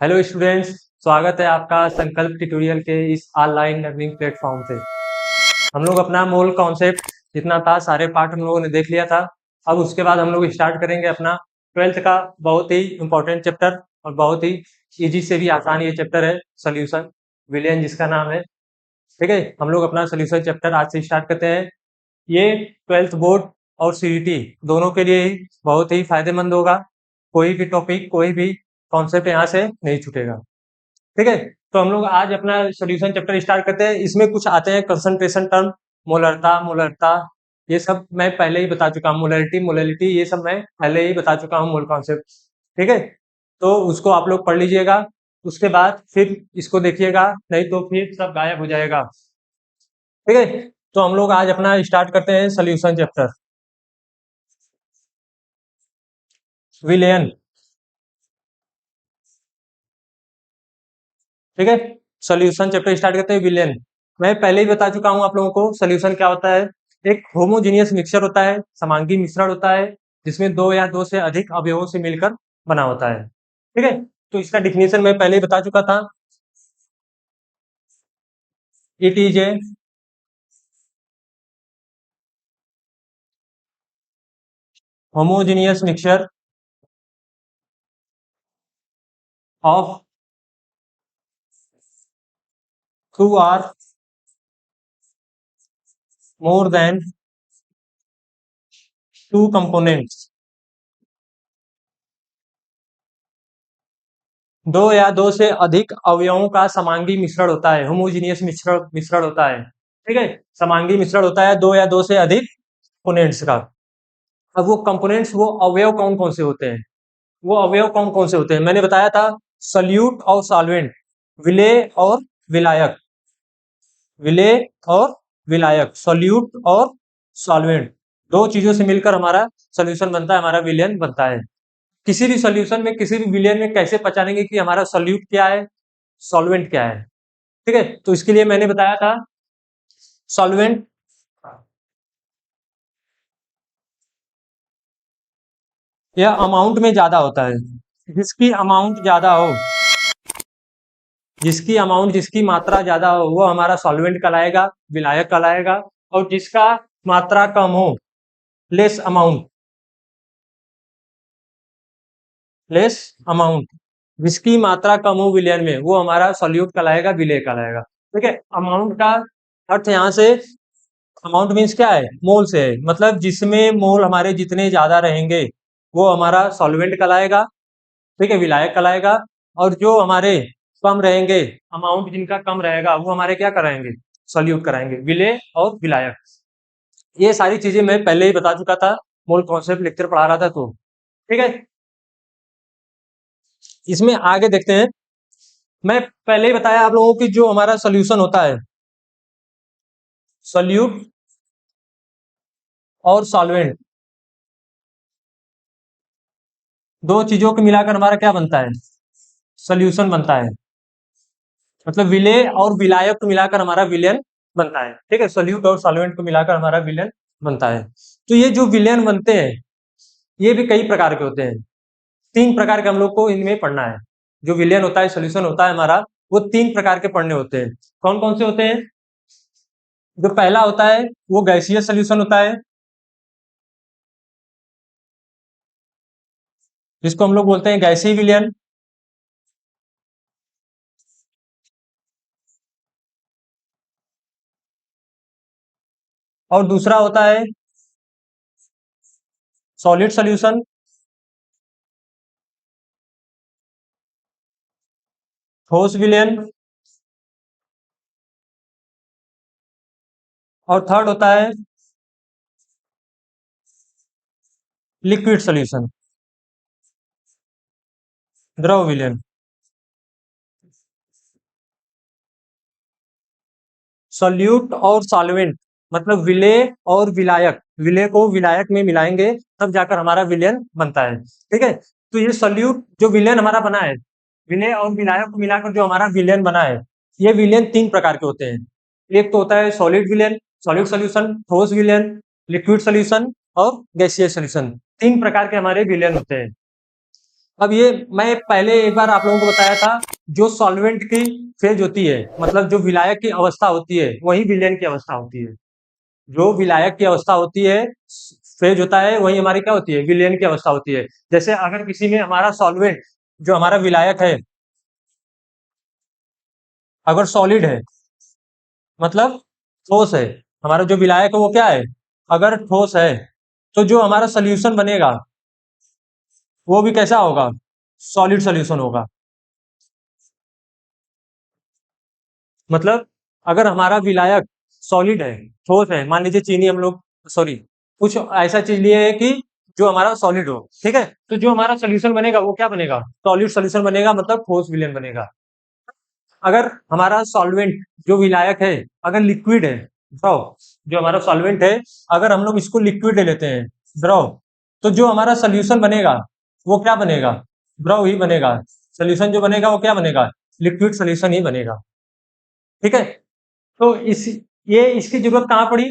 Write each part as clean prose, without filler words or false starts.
Hello students, स्वागत है आपका संकल्प ट्यूटोरियल के इस ऑनलाइन लर्निंग प्लेटफॉर्म पे। हम लोग अपना मूल कॉन्सेप्ट जितना था सारे पार्ट हम लोगों ने देख लिया था। अब उसके बाद हम लोग स्टार्ट करेंगे अपना 12th का बहुत ही इम्पोर्टेंट चैप्टर और बहुत ही इजी से भी आसान ये चैप्टर है, सोल्यूशन विलियन जिसका नाम है। ठीक है, हम लोग अपना सोल्यूशन चैप्टर आज से स्टार्ट करते हैं। ये 12th बोर्ड और सीईटी दोनों के लिए ही बहुत ही फायदेमंद होगा। कोई भी टॉपिक कोई भी कॉन्सेप्ट यहाँ से नहीं छूटेगा। ठीक है, तो हम लोग आज अपना सॉल्यूशन चैप्टर स्टार्ट करते हैं। इसमें कुछ आते हैं कंसंट्रेशन टर्म, मोलरता मोलरता, ये सब मैं पहले ही बता चुका हूँ। मोलरिटी मोलरिटी ये सब मैं पहले ही बता चुका हूँ मूल कॉन्सेप्ट। ठीक है, तो उसको आप लोग पढ़ लीजिएगा, उसके बाद फिर इसको देखिएगा, नहीं तो फिर सब गायब हो जाएगा। ठीक है, तो हम लोग आज अपना स्टार्ट करते हैं सोल्यूशन चैप्टर। विलयन, ठीक है, सोल्यूशन चैप्टर स्टार्ट करते हैं। विलयन मैं पहले ही बता चुका हूं आप लोगों को। सोल्यूशन क्या होता है? एक होमोजीनियस मिक्सचर होता है, समांगी मिश्रण होता है, जिसमें दो या दो से अधिक अवयवों से मिलकर बना होता है। ठीक है, तो इसका डिफिनेशन मैं पहले ही बता चुका था। It is a homogeneous mixture of two or more than two components. दो या दो से अधिक अवयवों का समांगी मिश्रण होता है, होमोजीनियस मिश्रण मिश्रण होता है। ठीक है, समांगी मिश्रण होता है दो या दो से अधिक कंपोनेंट्स का। अब वो कंपोनेंट्स, वो अवयव कौन कौन से होते हैं? वो अवयव कौन कौन से होते हैं मैंने बताया था। सल्यूट और सॉल्वेंट, विलेय और विलायक, विलेय और विलायक, सॉल्यूट और सॉल्वेंट, दो चीजों से मिलकर हमारा सॉल्यूशन बनता है, हमारा विलयन बनता है। किसी भी सॉल्यूशन में, किसी भी विलयन में कैसे पहचानेंगे कि हमारा सॉल्यूट क्या है, सॉल्वेंट क्या है? ठीक है, तो इसके लिए मैंने बताया था सॉल्वेंट यह अमाउंट में ज्यादा होता है। जिसकी अमाउंट ज्यादा हो, जिसकी अमाउंट, जिसकी मात्रा ज्यादा हो, वो हमारा सॉल्वेंट कहलाएगा, विलायक कहलाएगा। और जिसका मात्रा कम हो, लेस अमाउंट, लेस अमाउंट, जिसकी मात्रा कम हो विलयन में, वो हमारा सॉल्यूट कहलाएगा, विलेय कहलाएगा। ठीक है, अमाउंट का अर्थ यहाँ से, अमाउंट मीन्स क्या है? मोल से है, मतलब जिसमें मोल हमारे जितने ज्यादा रहेंगे वो हमारा सॉल्वेंट कहलाएगा, ठीक है, विलायक कहलाएगा। और जो हमारे कम रहेंगे, अमाउंट जिनका कम रहेगा, वो हमारे क्या कराएंगे? सॉल्यूट कराएंगे, विलेय और विलायक। ये सारी चीजें मैं पहले ही बता चुका था, मूल कॉन्सेप्ट लेक्चर पढ़ा रहा था तो। ठीक है, इसमें आगे देखते हैं। मैं पहले ही बताया आप लोगों की, जो हमारा सोल्यूशन होता है, सॉल्यूट और सॉल्वेंट, दो चीजों को मिलाकर हमारा क्या बनता है? सोल्यूशन बनता है। मतलब विलेय और विलायक को मिलाकर हमारा विलयन बनता है। ठीक है, सोल्यूट और सॉल्वेंट को मिलाकर हमारा विलयन बनता है। तो ये जो विलयन बनते हैं, ये भी कई प्रकार के होते हैं। तीन प्रकार के हम लोग को इनमें पढ़ना है। जो विलयन होता है, सोल्यूशन होता है हमारा, वो तीन प्रकार के पढ़ने होते हैं। कौन कौन से होते हैं? जो पहला होता है वो गैसीय सोल्यूशन होता है, जिसको हम लोग बोलते हैं गैसीय विलयन। और दूसरा होता है सॉलिड सोल्यूशन। ठोस विलयन। और थर्ड होता है लिक्विड सोल्यूशन, द्रव विलयन। सॉल्यूट और सॉल्वेंट मतलब विलेय और विलायक, विलेय को विलायक में मिलाएंगे तब जाकर हमारा विलयन बनता है। ठीक है, तो ये सॉल्यूट जो विलयन हमारा बना है, विलेय और विलायक को मिलाकर जो हमारा विलयन बना है, ये विलयन तीन प्रकार के होते हैं। एक तो होता है सॉलिड विलयन, सॉलिड सोल्यूशन, ठोस विलयन, लिक्विड सोल्यूशन और गैसीय सोल्यूशन। तीन प्रकार के हमारे विलयन होते हैं। अब ये मैं पहले एक बार आप लोगों को बताया था, जो सॉल्वेंट की फेज होती है, मतलब जो विलायक की अवस्था होती है, वही विलयन की अवस्था होती है। जो विलायक की अवस्था होती है, फेज होता है, वही हमारी क्या होती है, विलयन की अवस्था होती है। जैसे अगर किसी में हमारा सॉल्वेंट, जो हमारा विलायक है, अगर सॉलिड है, मतलब ठोस है, हमारा जो विलायक है वो क्या है, अगर ठोस है, तो जो हमारा सोल्यूशन बनेगा वो भी कैसा होगा, सॉलिड सोल्यूशन होगा। मतलब अगर हमारा विलायक सॉलिड है, ठोस है, मान लीजिए चीनी हम लोग, सॉरी, कुछ ऐसा चीज लिए है कि जो हमारा सॉलिड हो, ठीक है, तो जो हमारा सोल्यूशन बनेगा वो क्या बनेगा, सॉलिड सोल्यूशन बनेगा, मतलब ठोस विलयन बनेगा। अगर हमारा सॉल्वेंट, जो विलायक है, अगर लिक्विड है, द्रव, जो हमारा सॉल्वेंट है, अगर हम लोग इसको लिक्विड ले लेते हैं, द्रव, तो जो हमारा सोल्यूशन बनेगा वो क्या बनेगा, द्रव ही बनेगा। सोल्यूशन जो बनेगा वो क्या बनेगा, लिक्विड सोल्यूशन ही बनेगा। ठीक है, तो इस ये इसकी जरूरत कहाँ पड़ी,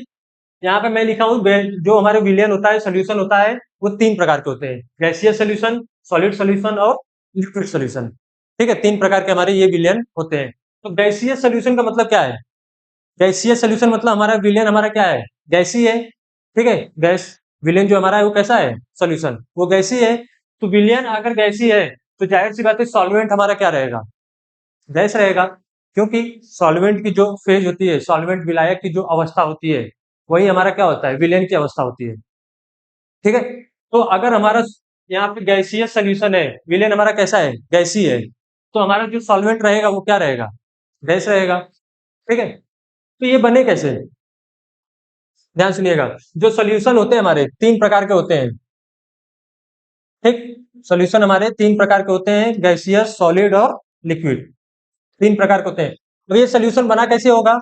यहाँ पे मैं लिखा हूँ, जो हमारे विलयन होता है, सोल्यूशन होता है, वो तीन प्रकार के होते हैं, गैसियस सोल्यूशन, सॉलिड सोल्यूशन और लिक्विड सोल्यूशन। ठीक है, तीन प्रकार के हमारे ये विलयन होते हैं। तो गैसियस सोल्यूशन का मतलब क्या है, गैसीय सोल्यूशन मतलब हमारा विलयन हमारा क्या है, गैसी है। ठीक है, गैस विलयन जो हमारा है वो कैसा है, सोल्यूशन वो गैसी है। तो विलयन अगर गैसी है, तो जाहिर सी बात है सॉल्वेंट हमारा क्या रहेगा, गैस रहेगा। क्योंकि सॉल्वेंट की जो फेज होती है, सॉल्वेंट विलायक की जो अवस्था होती है, वही हमारा क्या होता है, विलयन की अवस्था होती है। ठीक है, तो अगर हमारा यहाँ पे गैसीय सोल्यूशन है, विलयन हमारा कैसा है, गैसी है, तो हमारा जो सॉल्वेंट रहेगा वो क्या रहेगा, गैस रहेगा। ठीक है, तो ये बने कैसे, ध्यान सुनिएगा। जो सोल्यूशन होते हैं हमारे तीन प्रकार के होते हैं। ठीक, सोल्यूशन हमारे तीन प्रकार के होते हैं, गैसियस, सॉलिड और लिक्विड, तीन प्रकार के होते हैं। तो ये सोल्यूशन बना कैसे होगा,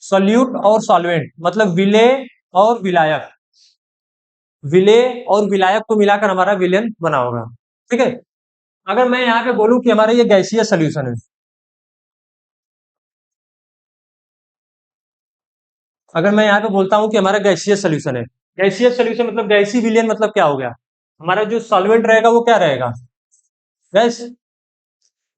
सोल्यूट और सॉल्वेंट, मतलब विलेय और विलायक, विलेय और विलायक को मिलाकर हमारा विलयन बना होगा। ठीक है, अगर मैं यहाँ पे बोलूं कि हमारा ये गैसीय सोल्यूशन है, अगर मैं यहाँ पे बोलता हूँ कि हमारा गैसीय सोल्यूशन है, गैसीय सोल्यूशन मतलब गैसी विलयन, मतलब क्या हो गया, हमारा जो सॉल्वेंट रहेगा वो क्या रहेगा, गैस।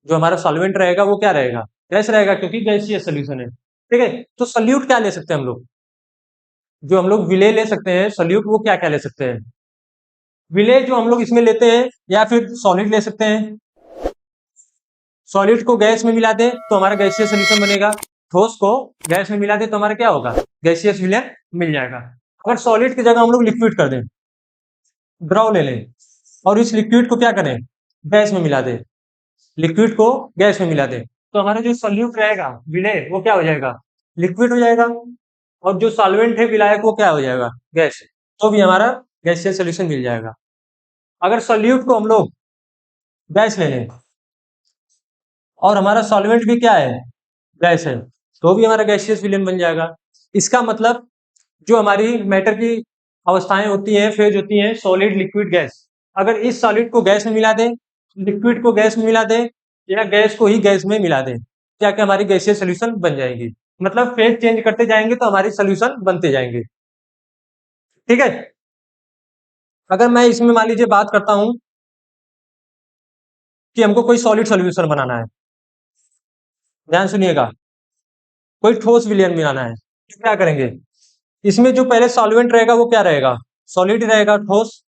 जो हमारा सॉल्वेंट रहेगा वो क्या रहेगा, गैस रहेगा, क्योंकि गैसीय सोल्यूशन है। ठीक है, तो सल्यूट क्या ले सकते हैं हम लोग, जो हम लोग विलेय ले सकते हैं, सल्यूट वो क्या क्या ले सकते हैं, विलेय जो हम लोग इसमें लेते हैं, या फिर सॉलिड ले सकते हैं। सॉलिड को गैस में मिला दें तो हमारा गैसीय सोल्यूशन बनेगा, ठोस को गैस में मिला दें तो हमारा क्या होगा, गैसीय विलयन मिल जाएगा। अगर सॉलिड की जगह हम लोग लिक्विड कर दें, द्रव ले लें, और इस लिक्विड को क्या करें, गैस में मिला दें, लिक्विड को गैस में मिला दें, तो हमारा जो सॉल्यूट रहेगा, विलेय, वो क्या हो जाएगा, लिक्विड हो जाएगा। और जो सॉल्वेंट है, विलायक, वो क्या हो जाएगा, गैस। तो भी हमारा गैसीय सोल्यूशन मिल जाएगा। अगर सॉल्यूट को हम लोग गैस ले लें और हमारा सॉल्वेंट भी क्या है, गैस है, तो भी हमारा गैसियस विलयन बन जाएगा। इसका मतलब जो हमारी मैटर की अवस्थाएं होती हैं, फेज होती हैं, सॉलिड, लिक्विड, गैस, अगर इस सॉलिड को गैस में मिला दें, लिक्विड को गैस में मिला दें, या गैस को ही गैस में मिला दें, क्या क्या हमारी गैसीय सोल्यूशन बन जाएंगी। मतलब फेज चेंज करते जाएंगे तो हमारी सोल्यूशन बनते जाएंगे। ठीक है, अगर मैं इसमें मान लीजिए बात करता हूं कि हमको कोई सॉलिड सोल्यूशन बनाना है, ध्यान सुनिएगा, कोई ठोस विलयन मिलाना है, तो क्या करेंगे, इसमें जो पहले सॉल्वेंट रहेगा वो क्या रहेगा, सॉलिड रहेगा, ठोस।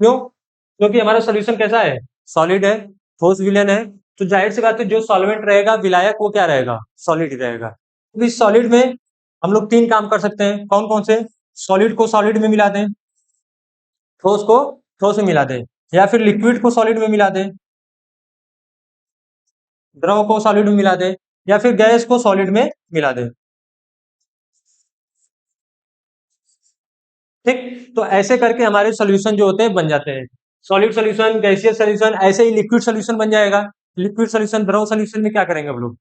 क्यों, क्योंकि हमारा सोल्यूशन कैसा है, सॉलिड है, ठोस विलयन है, तो जाहिर सी बात है जो सॉल्वेंट रहेगा, विलायक, वो क्या रहेगा, सॉलिड ही रहेगा। तो इस सॉलिड में हम लोग तीन काम कर सकते हैं, कौन कौन से, सॉलिड को सॉलिड में मिला दें, ठोस को ठोस में मिला दें, या फिर लिक्विड को सॉलिड में मिला दें, द्रव को सॉलिड में मिला दें, या फिर गैस को सॉलिड में मिला दें। ठीक, तो ऐसे करके हमारे सोल्यूशन जो होते हैं बन जाते हैं, सॉलिड सोल्यूशन, गैसियस सोल्यूशन, ऐसे ही लिक्विड सोल्यूशन बन जाएगा। लिक्विड सोल्यूशन, द्रव सोल्यूशन में क्या करेंगे हम लोग,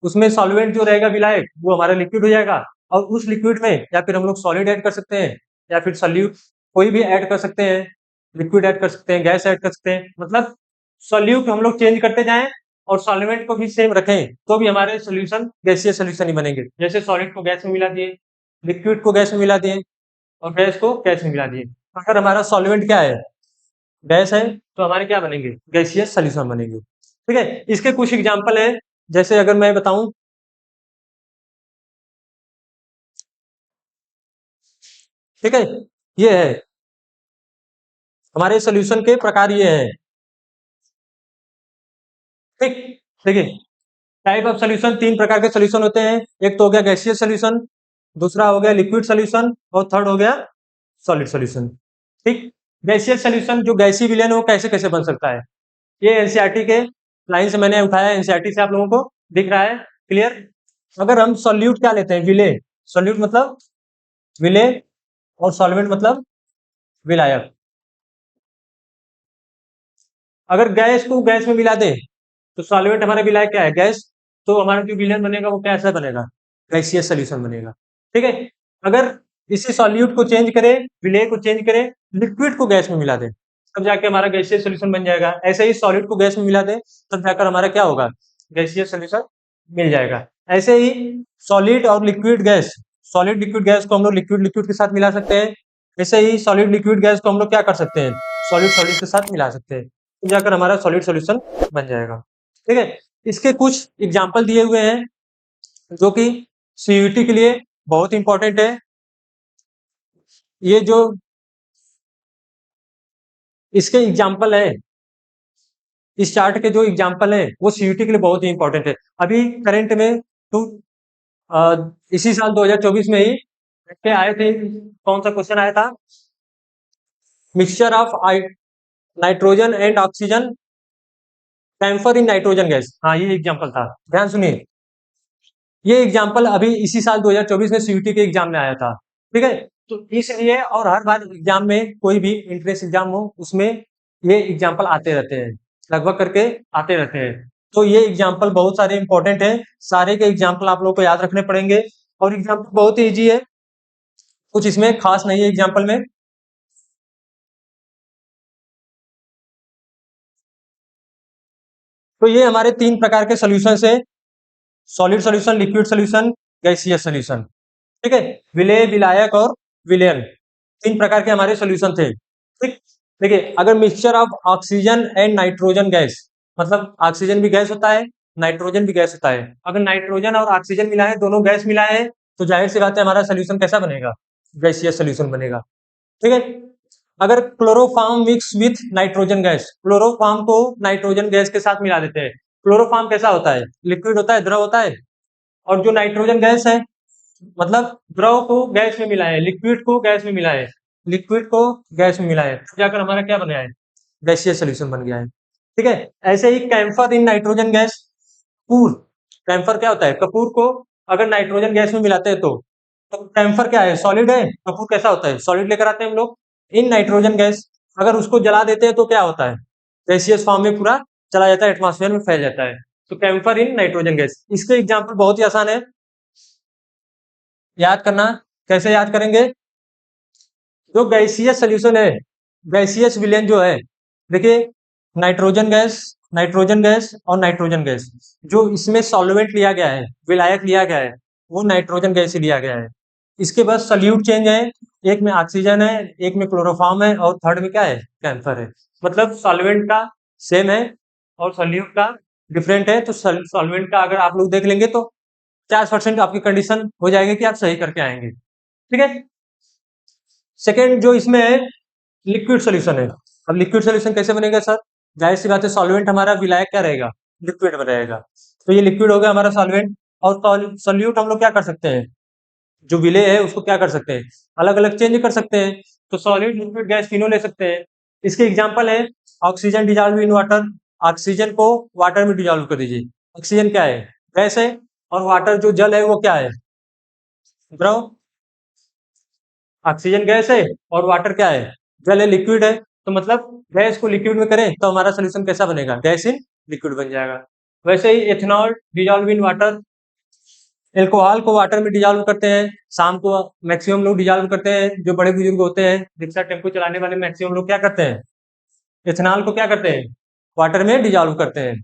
उसमें सॉल्वेंट जो रहेगा, विलायक, वो हमारा लिक्विड हो जाएगा, और उस लिक्विड में या फिर हम लोग सॉलिड ऐड कर सकते हैं, या फिर सॉल्यूट कोई भी ऐड कर सकते हैं, लिक्विड ऐड कर सकते हैं, गैस ऐड कर सकते हैं, मतलब सॉल्यूट हम लोग चेंज करते जाएं, और सॉल्वेंट को भी सेम रखें, तो भी हमारे सोल्यूशन गैसीय सोल्यूशन ही बनेंगे। जैसे सॉलिड को गैस में मिला दिए, लिक्विड को गैस में मिला दिए, और गैस को गैस में मिला दिए। अगर हमारा सॉल्वेंट क्या है, गैस है तो हमारे क्या बनेंगे, गैसियस सॉल्यूशन बनेंगे। ठीक है, इसके कुछ एग्जांपल है, जैसे अगर मैं बताऊं, ठीक है, ये है हमारे सॉल्यूशन के प्रकार, ये है। ठीक, देखिए, टाइप ऑफ सॉल्यूशन, तीन प्रकार के सॉल्यूशन होते हैं। एक तो हो गया गैसियस सॉल्यूशन, दूसरा हो गया लिक्विड सॉल्यूशन, और थर्ड हो गया सॉलिड सॉल्यूशन। ठीक, गैसियस सॉल्यूशन जो गैसीय विलयन है वो कैसे कैसे बन सकता है, ये एनसीईआरटी के लाइन से मैंने उठाया, एनसीईआरटी से आप लोगों को दिख रहा है क्लियर। अगर हम सॉल्यूट क्या लेते हैं, विलेय, सॉल्यूट मतलब विलेय, और सॉल्वेंट मतलब विलायक। अगर गैस को गैस में मिला दे तो सॉल्वेंट हमारा विलायक क्या है, गैस, तो हमारा जो विलयन बनेगा वो कैसा बनेगा, गैसियस सॉल्यूशन बनेगा। ठीक है, अगर इसी सॉल्यूट को चेंज करे, विलेय को चेंज करे, लिक्विड को गैस में मिला दे, तब जाके हमारा गैसियस सॉल्यूशन बन जाएगा। ऐसे ही सॉलिड को गैस में मिला दे, तब जाकर हमारा क्या होगा, गैसियस सॉल्यूशन मिल जाएगा। ऐसे ही सॉलिड और liquid gas, solid liquid gas को हम लोग लिक्विड लिक्विड के साथ मिला सकते हैं। ऐसे ही सॉलिड लिक्विड गैस को हम लोग क्या कर सकते हैं, सॉलिड सॉलिड के साथ मिला सकते हैं, तो जाकर हमारा सॉलिड सॉल्यूशन बन जाएगा। ठीक है, इसके कुछ एग्जाम्पल दिए हुए हैं जो कि सीयूईटी के लिए बहुत इंपॉर्टेंट है। ये जो इसके एग्जाम्पल है, इस चार्ट के जो एग्जाम्पल है वो सीयूईटी के लिए बहुत ही इंपॉर्टेंट है। अभी करंट में टू इसी साल 2024 में ही के आए थे, कौन सा क्वेश्चन आया था, mixture of nitrogen and oxygen, camphor in nitrogen gas, हाँ ये एग्जाम्पल था, ध्यान सुनिए। ये एग्जाम्पल अभी इसी साल 2024 में सीयूटी के एग्जाम में आया था। ठीक है, तो इसलिए, और हर बार एग्जाम में कोई भी इंट्रेंस एग्जाम हो उसमें ये एग्जाम्पल आते रहते हैं, लगभग करके आते रहते हैं। तो ये एग्जाम्पल बहुत सारे इंपॉर्टेंट है, सारे के एग्जाम्पल आप लोग को याद रखने पड़ेंगे, और एग्जाम्पल बहुत ही ईजी है, कुछ इसमें खास नहीं है एग्जाम्पल में। तो ये हमारे तीन प्रकार के सोल्यूशन है, solid solution, liquid solution, gaseous solution. ठीक है, विलेय, विलायक और विलयन, तीन प्रकार के हमारे सॉल्यूशन थे। ठीक, देखिए, अगर mixture of oxygen and nitrogen gas, मतलब ऑक्सीजन भी गैस होता है, नाइट्रोजन भी गैस होता है, अगर नाइट्रोजन और ऑक्सीजन मिला है, दोनों गैस मिला है, तो जाहिर सी बात है हमारा सोल्यूशन कैसा बनेगा, गैसियस सोल्यूशन बनेगा। ठीक है, अगर chloroform mix with nitrogen gas, chloroform को नाइट्रोजन गैस के साथ मिला देते हैं, क्लोरोफॉर्म कैसा होता है, लिक्विड होता है, द्रव होता है, और जो नाइट्रोजन गैस है, मतलब द्रव को गैस में मिला है, लिक्विड को गैस में मिला है, लिक्विड को गैस में मिला है, तो जाकर हमारा क्या बना है, गैसियस सॉल्यूशन बन गया है। ठीक है, ऐसे ही कैम्फर इन नाइट्रोजन गैस, कपूर, कैम्फर क्या होता है, कपूर को अगर नाइट्रोजन गैस में मिलाते हैं तो कैम्फर क्या है, सॉलिड है, कपूर कैसा होता है, सॉलिड लेकर आते हैं हम लोग, इन नाइट्रोजन गैस, अगर उसको जला देते हैं तो क्या होता है, गैसियस फॉर्म में पूरा चला जाता है, एटमॉस्फेयर में फैल जाता है। तो कैम्फर इन नाइट्रोजन गैस, इसके एग्जाम्पल बहुत ही आसान है याद करना। कैसे याद करेंगे, जो गैसियस सोल्यूशन है, गैसियस विलेन जो है, देखिए, नाइट्रोजन गैस, नाइट्रोजन गैस और नाइट्रोजन गैस, जो इसमें सॉल्वेंट लिया गया है, विलायक लिया गया है, वो नाइट्रोजन गैस ही लिया गया है। इसके बाद सल्यूट चेंज है, एक में ऑक्सीजन है, एक में क्लोरोफॉर्म है, और थर्ड में क्या है, कैम्फर है। मतलब सॉल्वेंट का सेम है और सल्यूट का डिफरेंट है। तो सॉल्वेंट का अगर आप लोग देख लेंगे तो 50% आपकी कंडीशन हो जाएगी कि आप सही करके आएंगे। ठीक है, सेकेंड जो इसमें है, लिक्विड सोल्यूशन है। अब लिक्विड सोल्यूशन कैसे बनेगा सर, जाहिर सी बात है सॉल्वेंट हमारा विलायक क्या रहेगा, लिक्विड में रहेगा, तो ये लिक्विड हो गया हमारा सॉल्वेंट। और सोल्यूट हम लोग क्या कर सकते हैं, जो विलेय है उसको क्या कर सकते हैं, अलग अलग चेंज कर सकते हैं, तो सॉलिड, लिक्विड, गैस तीनों ले सकते हैं। इसके एग्जाम्पल है, oxygen dissolve in water, oxygen को वाटर में डिजॉल्व कर दीजिए, ऑक्सीजन क्या है, गैस है, और वाटर जो जल है वो क्या है, द्रव, ऑक्सीजन गैस है और वाटर क्या है, जल है, लिक्विड है। तो मतलब गैस को लिक्विड में करें तो हमारा सोल्यूशन कैसा बनेगा, गैस इन लिक्विड बन जाएगा। वैसे ही ethanol dissolve in water, alcohol को वाटर में डिजॉल्व करते हैं, शाम को मैक्सिमम लोग डिजॉल्व करते हैं, जो बड़े बुजुर्ग होते हैं, रिक्शा टेम्पो चलाने वाले मैक्सिमम लोग क्या करते हैं, एथेनॉल को क्या करते हैं, वाटर में डिजॉल्व करते हैं।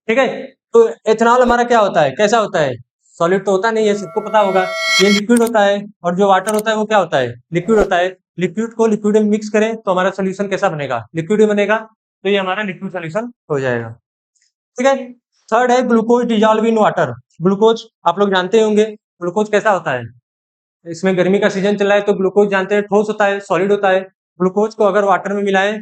ठीक है, तो एथेनॉल हमारा क्या होता है, कैसा होता है, सॉलिड तो होता नहीं है, सबको पता होगा। ये लिक्विड होता है और जो वाटर होता है वो क्या होता है, लिक्विड होता है। लिक्विड को लिक्विड में मिक्स करें तो हमारा सोल्यूशन कैसा बनेगा, लिक्विड में बनेगा। तो ये हमारा लिक्विड सोल्यूशन हो जाएगा। ठीक है। थर्ड है glucose dissolve in water. Glucose आप लोग जानते होंगे, ग्लूकोज कैसा होता है। इसमें गर्मी का सीजन चल रहा है तो ग्लूकोज जानते हैं ठोस होता है, सॉलिड होता है। ग्लूकोज को अगर वाटर में मिलाएं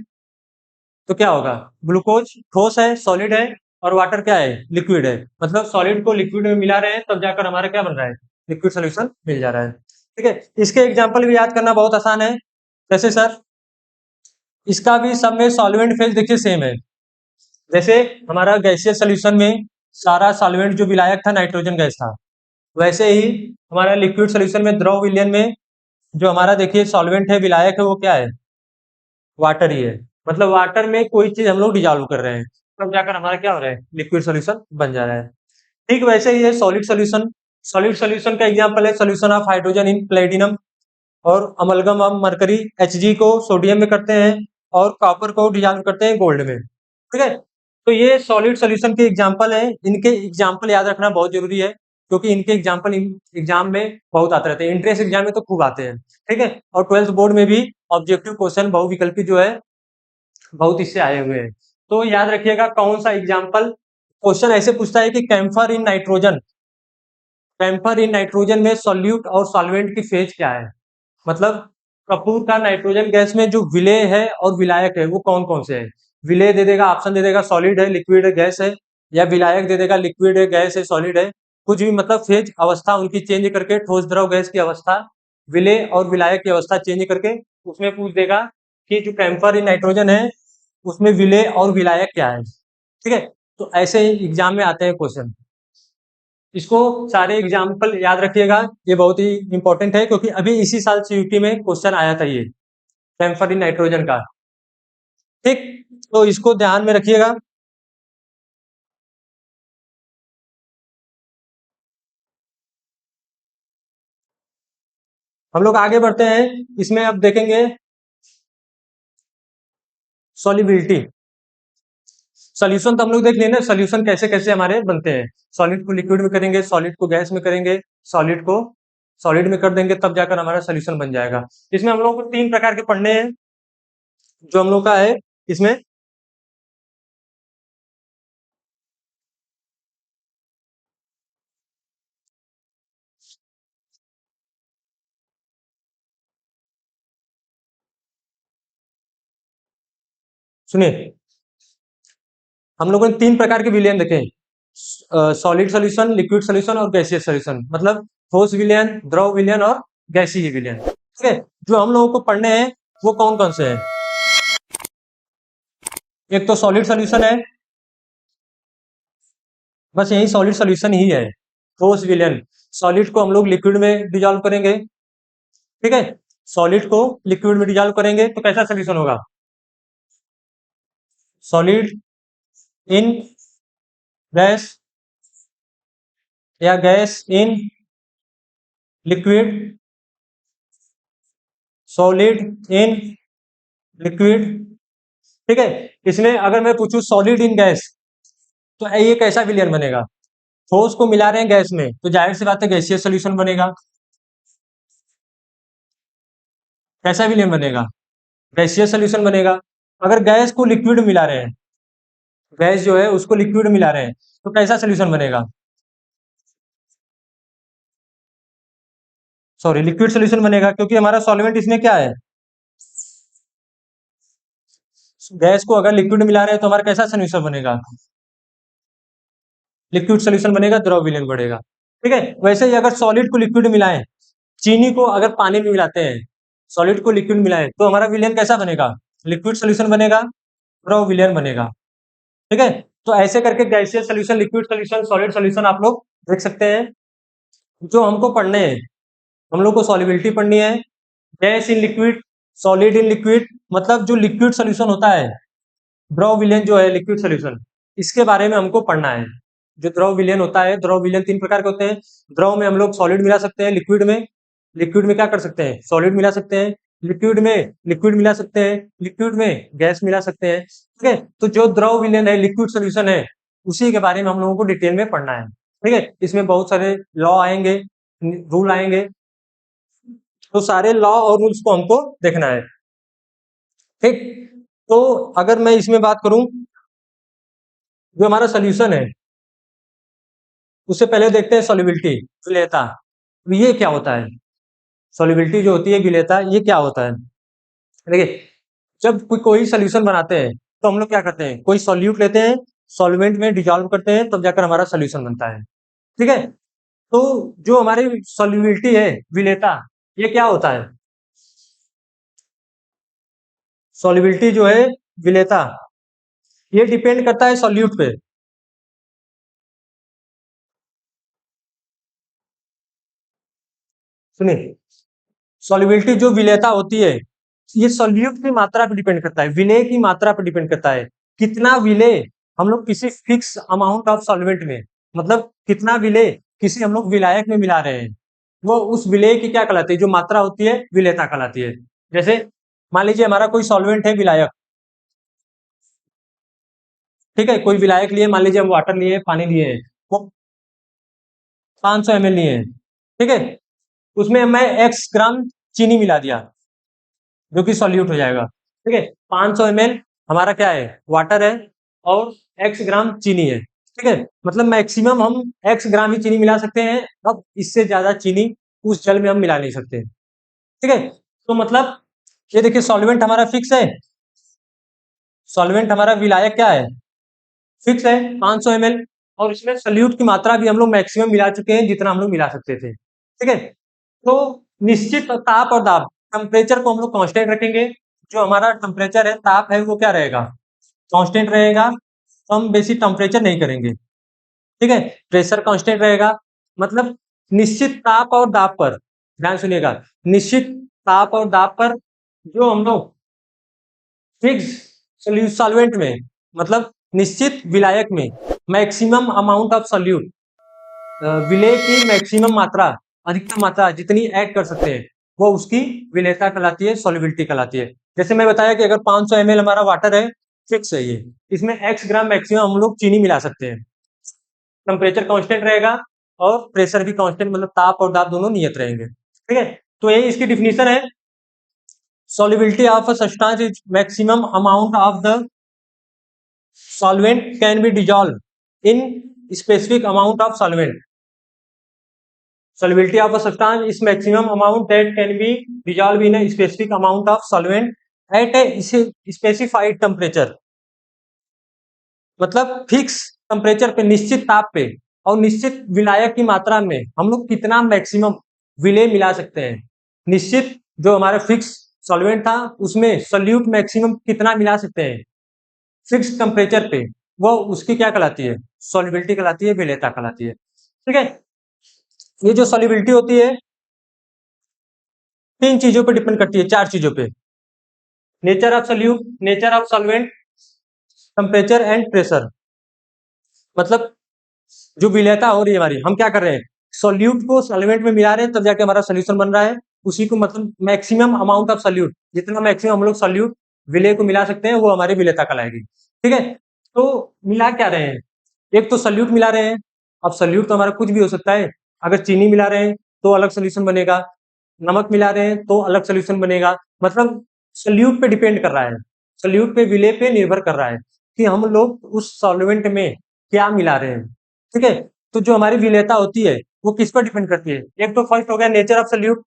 तो क्या होगा, ग्लूकोज ठोस है, सॉलिड है, और वाटर क्या है, लिक्विड है। मतलब सॉलिड को लिक्विड में मिला रहे हैं तब जाकर हमारा क्या बन रहा है, लिक्विड सोल्यूशन मिल जा रहा है। ठीक है। इसके एग्जाम्पल भी याद करना बहुत आसान है। जैसे सर, इसका भी सब में सॉल्वेंट फेज देखिए सेम है। जैसे हमारा गैसियस सोल्यूशन में सारा सॉल्वेंट जो विलायक था नाइट्रोजन गैस था, वैसे ही हमारा लिक्विड सोल्यूशन में द्रव विलयन में जो हमारा देखिए सॉल्वेंट है, विलायक है, वो क्या है, वाटर ही है। मतलब वाटर में कोई चीज हम लोग डिजॉल्व कर रहे हैं तब जाकर हमारा क्या हो रहा है, लिक्विड सोल्यूशन बन जा रहा है। ठीक वैसे ही है सॉलिड सोल्यूशन। सॉलिड सोल्यूशन का एग्जांपल है solution of hydrogen in platinum, और अमलगम ऑफ मरकरी Hg को सोडियम में करते हैं और कॉपर को डिजॉल्व करते हैं गोल्ड में। ठीक है। तो ये सॉलिड सोल्यूशन के एग्जांपल है। इनके एग्जांपल याद रखना बहुत जरूरी है क्योंकि इनके एग्जांपल एग्जाम में बहुत आते रहते हैं, इंट्रेंस एग्जाम में तो खूब आते हैं। ठीक है। और 12th बोर्ड में भी ऑब्जेक्टिव क्वेश्चन बहुविकल्पी जो है बहुत इससे आए हुए हैं। तो याद रखिएगा कौन सा एग्जाम्पल क्वेश्चन ऐसे पूछता है कि camphor in nitrogen, camphor in nitrogen में सॉल्यूट और सॉल्वेंट की फेज क्या है। मतलब कपूर का नाइट्रोजन गैस में जो विलेय है और विलायक है वो कौन कौन से है। विलेय दे देगा, ऑप्शन दे देगा सॉलिड है, लिक्विड है, गैस है, या विलायक दे देगा लिक्विड है, गैस है, सॉलिड है। कुछ भी मतलब फेज अवस्था उनकी चेंज करके ठोस द्रव गैस की अवस्था, विलेय और विलायक की अवस्था चेंज करके उसमें पूछ देगा कि जो कैम्फर इन नाइट्रोजन है उसमें विलेय और विलायक क्या है। ठीक है। तो ऐसे ही एग्जाम में आते हैं क्वेश्चन। इसको सारे एग्जाम्पल याद रखिएगा, ये बहुत ही इंपॉर्टेंट है क्योंकि अभी इसी साल सीयूटी में क्वेश्चन आया था ये कैम्फर इन नाइट्रोजन का। ठीक। तो इसको ध्यान में रखिएगा। हम लोग आगे बढ़ते हैं, इसमें अब देखेंगे सॉलिबिलिटी। सॉल्यूशन तो हम लोग देख लेना, सॉल्यूशन कैसे कैसे हमारे बनते हैं। सॉलिड को लिक्विड में करेंगे, सॉलिड को गैस में करेंगे, सॉलिड को सॉलिड में कर देंगे तब जाकर हमारा सॉल्यूशन बन जाएगा। इसमें हम लोग को 3 प्रकार के पढ़ने हैं जो हम लोग का है इसमें। सुनिए, हम लोगों ने 3 प्रकार के विलयन देखे, सॉलिड सॉल्यूशन, लिक्विड सॉल्यूशन और गैसियस सॉल्यूशन। मतलब ठोस विलयन, द्रव विलयन और गैसीय विलयन। ठीक है। जो हम लोगों को पढ़ने हैं वो कौन कौन से हैं। एक तो सॉलिड सॉल्यूशन है, बस यही सॉलिड सॉल्यूशन ही है। ठोस विलयन, सॉलिड को हम लोग लिक्विड में डिजॉल्व करेंगे। ठीक है। सॉलिड को लिक्विड में डिजॉल्व करेंगे तो कैसा सोल्यूशन होगा, सॉलिड इन गैस या gas in liquid, solid in liquid. ठीक है। इसमें अगर मैं पूछूं सॉलिड इन गैस तो ये कैसा विलयन बनेगा, ठोस को मिला रहे हैं गैस में तो जाहिर सी बात है गैसीय सोल्यूशन बनेगा। कैसा विलयन बनेगा, गैसीय सोल्यूशन बनेगा। अगर गैस को लिक्विड मिला रहे हैं, गैस जो है उसको लिक्विड मिला रहे हैं तो कैसा सोल्यूशन बनेगा, सॉरी लिक्विड सोल्यूशन बनेगा क्योंकि हमारा सॉल्वेंट इसमें क्या है, गैस को अगर लिक्विड मिला रहे हैं तो हमारा कैसा सोल्यूशन बनेगा, लिक्विड सोल्यूशन बनेगा, द्रव विलयन बढ़ेगा। ठीक है। वैसे ही अगर सॉलिड को लिक्विड मिलाएं, चीनी को अगर पानी में मिलाते हैं, सॉलिड को लिक्विड मिलाएं तो हमारा विलयन कैसा बनेगा, लिक्विड सोल्यूशन बनेगा, द्रव विलयन बनेगा। ठीक है। तो ऐसे करके gaseous solution, liquid solution, solid solution आप लोग देख सकते हैं। जो हमको पढ़ने हैं, हम लोग को सॉलिबिलिटी पढ़नी है, gas in liquid, solid in liquid, मतलब जो लिक्विड सोल्यूशन होता है, द्रव विलयन जो है लिक्विड सोल्यूशन, इसके बारे में हमको पढ़ना है। जो द्रव विलयन होता है, द्रव विलयन 3 प्रकार के होते हैं। द्रव में हम लोग सॉलिड मिला सकते हैं, लिक्विड में क्या कर सकते हैं, सॉलिड मिला सकते हैं, लिक्विड में लिक्विड मिला सकते हैं, लिक्विड में गैस मिला सकते हैं। ठीक है। तो जो द्रव विलयन है, लिक्विड सोल्यूशन है, उसी के बारे में हम लोगों को डिटेल में पढ़ना है। ठीक है, इसमें बहुत सारे लॉ आएंगे, रूल आएंगे, तो सारे लॉ और रूल्स को हमको देखना है। ठीक, तो अगर मैं इसमें बात करूं, जो हमारा सोल्यूशन है उससे पहले देखते हैं सॉल्युबिलिटी, विलेयता। ये क्या होता है? सॉल्युबिलिटी जो होती है, विलेयता, ये क्या होता है? देखिए, जब कोई सोल्यूशन बनाते हैं तो हम लोग क्या करते हैं, कोई सॉल्यूट लेते हैं, सॉल्वेंट में डिजॉल्व करते हैं, तब जाकर हमारा सोल्यूशन बनता है। ठीक है, तो जो हमारी सॉल्युबिलिटी है, विलेयता, ये क्या होता है? सॉल्युबिलिटी जो है, विलेयता, ये डिपेंड करता है सॉल्यूट पे। सुनिए, सॉल्युबिलिटी जो विलेयता होती है, ये सॉल्यूट की मात्रा पे डिपेंड करता है, विलेय की मात्रा पे डिपेंड करता है। कितना विलेय हम लोग किसी फिक्स अमाउंट ऑफ सॉल्वेंट में, मतलब कितना विलेय किसी हम लोग विलायक में मिला रहे हैं, वो उस विलेय की क्या कहलाती है, जो मात्रा होती है, विलेयता कहलाती है। जैसे मान लीजिए हमारा कोई सॉल्वेंट है, विलायक। ठीक है, कोई विलायक लिए, मान लीजिए हम वाटर लिए, पानी लिए हैं, वो 500 ml लिए हैं। ठीक है, उसमें मैं x ग्राम चीनी मिला दिया, जो कि सॉल्यूट हो जाएगा। ठीक है, 500 ml हमारा क्या है, वाटर है, और x ग्राम चीनी है। ठीक है, मतलब मैक्सिमम हम x ग्राम ही चीनी मिला सकते हैं, अब इससे ज्यादा चीनी उस जल में हम मिला नहीं सकते। ठीक है, तो मतलब ये देखिए, सॉल्वेंट हमारा फिक्स है, सॉल्वेंट हमारा विलायक क्या है, फिक्स है, 500 ml, और इसमें सल्यूट की मात्रा भी हम लोग मैक्सिमम मिला चुके हैं, जितना हम लोग मिला सकते थे। ठीक है, तो निश्चित ताप और दाब, टेम्परेचर को हम लोग कांस्टेंट रखेंगे। जो हमारा टेम्परेचर है, ताप है, वो क्या रहेगा, कांस्टेंट रहेगा, तो हम बेसी टेम्परेचर नहीं करेंगे। ठीक है, प्रेशर कांस्टेंट रहेगा, मतलब निश्चित ताप और दाब पर, ध्यान सुनिएगा, निश्चित ताप और दाब पर जो हम लोग फिक्स सॉल्वेंट में, मतलब निश्चित विलायक में, मैक्सिमम अमाउंट ऑफ सॉल्यूट, विलेय की मैक्सिमम मात्रा, अधिकतम मात्रा जितनी ऐड कर सकते हैं, वो उसकी विलेयता कहलाती है, सॉल्युबिलिटी कहलाती है। जैसे मैं बताया कि अगर 500 ml हमारा वाटर है, फिक्स है ये, इसमें x ग्राम मैक्सिमम हम लोग चीनी मिला सकते हैं, टेम्परेचर कांस्टेंट रहेगा, और प्रेशर भी कांस्टेंट, मतलब ताप और दाब दोनों नियत रहेंगे। ठीक है, तो यही इसकी डिफिनीशन है, solubility of a substance is maximum amount of the solvent can be dissolved in specific amount of solvent. Solubility of a substance is maximum amount that can be dissolved in a specific amount of solvent at a specified temperature. मतलब fix temperature पे, निश्चित ताप पे और निश्चित विलायक की मात्रा में हम लोग कितना मैक्सिमम विलेय मिला सकते हैं। निश्चित जो हमारा फिक्स सॉल्वेंट था, उसमें सॉल्यूट मैक्सिमम कितना मिला सकते हैं फिक्स टेम्परेचर पे, वो उसकी क्या कहलाती है, सॉल्युबिलिटी कहलाती है, विलेयता कहलाती है। ठीक है, ये जो सॉल्युबिलिटी होती है, तीन चीजों पे डिपेंड करती है, चार चीजों पे, nature of solute, nature of solvent, temperature and pressure. मतलब जो विलेयता हो रही है हमारी, हम क्या कर रहे हैं, सॉल्यूट को सॉल्वेंट में मिला रहे हैं, तब जाके हमारा सोल्यूशन बन रहा है, उसी को मतलब मैक्सिमम अमाउंट ऑफ सॉल्यूट, जितना मैक्सिमम हम लोग सॉल्यूट विलेय को मिला सकते हैं, वो हमारी विलेयता कहलाएगी। ठीक है, तो मिला क्या रहे हैं, एक तो सॉल्यूट मिला रहे हैं, अब सॉल्यूट तो हमारा कुछ भी हो सकता है, अगर चीनी मिला रहे हैं तो अलग सोल्यूशन बनेगा, नमक मिला रहे हैं तो अलग सोल्यूशन बनेगा, मतलब सॉल्यूट पे डिपेंड कर रहा है, सॉल्यूट पे, विलेय पे निर्भर कर रहा है कि हम लोग उस सॉल्वेंट में क्या मिला रहे हैं। ठीक है, तो जो हमारी विलेयता होती है, वो किस पर डिपेंड करती है, एक तो फर्स्ट हो गया नेचर ऑफ सॉल्यूट,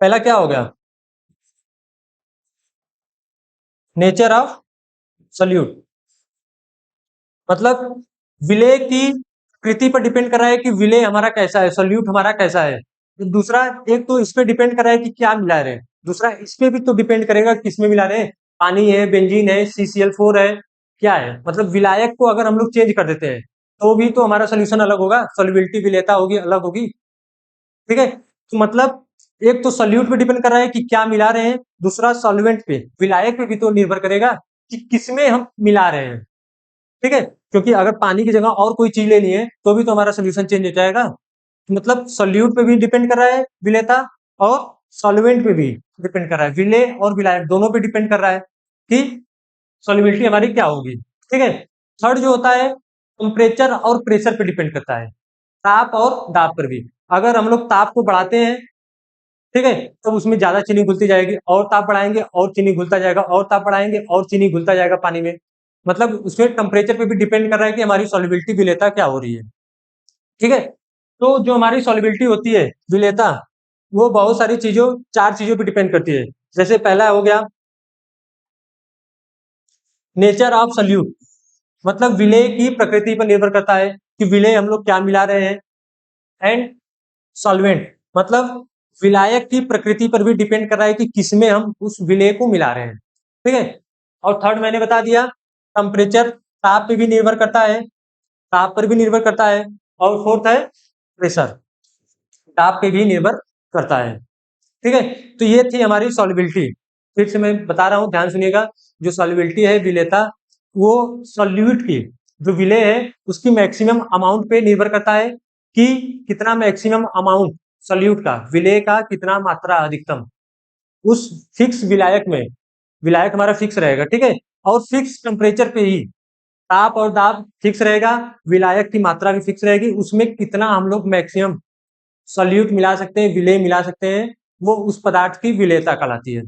पहला क्या हो गया, नेचर ऑफ सॉल्यूट, मतलब विलेय की कृति पर डिपेंड कर रहा है कि विलेय हमारा कैसा है, सॉल्यूट हमारा कैसा है। तो दूसरा, एक तो इस पे डिपेंड कर रहा है कि क्या मिला रहे हैं, दूसरा इस पे भी तो डिपेंड करेगा किस में मिला रहे हैं, पानी है, बेंजीन है, CCl4 है, क्या है, मतलब विलायक को अगर हम लोग चेंज कर देते हैं, तो भी तो हमारा सोल्यूशन अलग होगा, सॉल्युबिलिटी विलेयता होगी, अलग होगी। ठीक है, तो मतलब एक तो सॉल्यूट पे डिपेंड कर रहा है कि क्या मिला रहे हैं, दूसरा सॉल्वेंट पे, विलायक पे भी तो निर्भर करेगा कि किसमें हम मिला रहे हैं। ठीक है, क्योंकि अगर पानी की जगह और कोई चीज लेनी है, तो भी तो हमारा सोल्यूशन चेंज हो जाएगा। तो मतलब सॉल्यूट पे भी डिपेंड कर रहा है विलेयता, और सॉल्वेंट पे भी डिपेंड कर रहा है, विलेय और विलायक दोनों पे डिपेंड कर रहा है कि सॉल्युबिलिटी हमारी क्या होगी। ठीक है, थर्ड जो होता है टेम्परेचर और प्रेशर पे डिपेंड करता है, ताप और दाब पर भी। अगर हम लोग ताप को बढ़ाते हैं, ठीक है, तब उसमें ज्यादा चीनी घुलती जाएगी, और ताप बढ़ाएंगे और चीनी घुलता जाएगा, और ताप बढ़ाएंगे और चीनी घुलता जाएगा पानी में। मतलब उसमें टेम्परेचर पे भी डिपेंड कर रहा है कि हमारी सॉल्युबिलिटी विलेयता क्या हो रही है। ठीक है, तो जो हमारी सॉल्युबिलिटी होती है विलेयता, वो बहुत सारी चीजों, 4 चीजों पे डिपेंड करती है। जैसे पहला हो गया नेचर ऑफ सॉल्यूट, मतलब विलेय की प्रकृति पर निर्भर करता है कि विलेय हम लोग क्या मिला रहे हैं। एंड सॉल्वेंट, मतलब विलायक की प्रकृति पर भी डिपेंड कर रहा है कि किसमें हम उस विलेय को मिला रहे हैं। ठीक है, और थर्ड मैंने बता दिया टेम्परेचर, ताप पे भी निर्भर करता है, ताप पर भी निर्भर करता है। और फोर्थ है प्रेशर, ताप पे भी निर्भर करता है। ठीक है, तो ये थी हमारी सॉल्युबिलिटी। फिर से मैं बता रहा हूँ, ध्यान सुनिएगा। जो सॉल्युबिलिटी है विलेयता, वो सॉल्यूट की जो विलेय है उसकी मैक्सिमम अमाउंट पे निर्भर करता है कि कितना मैक्सिमम अमाउंट सॉल्यूट का, विलेय का कितना मात्रा अधिकतम उस फिक्स विलायक में, विलायक हमारा फिक्स रहेगा। ठीक है, और फिक्स टेम्परेचर पे ही ताप और दाब फिक्स रहेगा, विलायक की मात्रा भी फिक्स रहेगी, उसमें कितना हम लोग मैक्सिमम सॉल्यूट मिला सकते हैं, विलेय मिला सकते हैं, वो उस पदार्थ की विलेयता कहलाती है।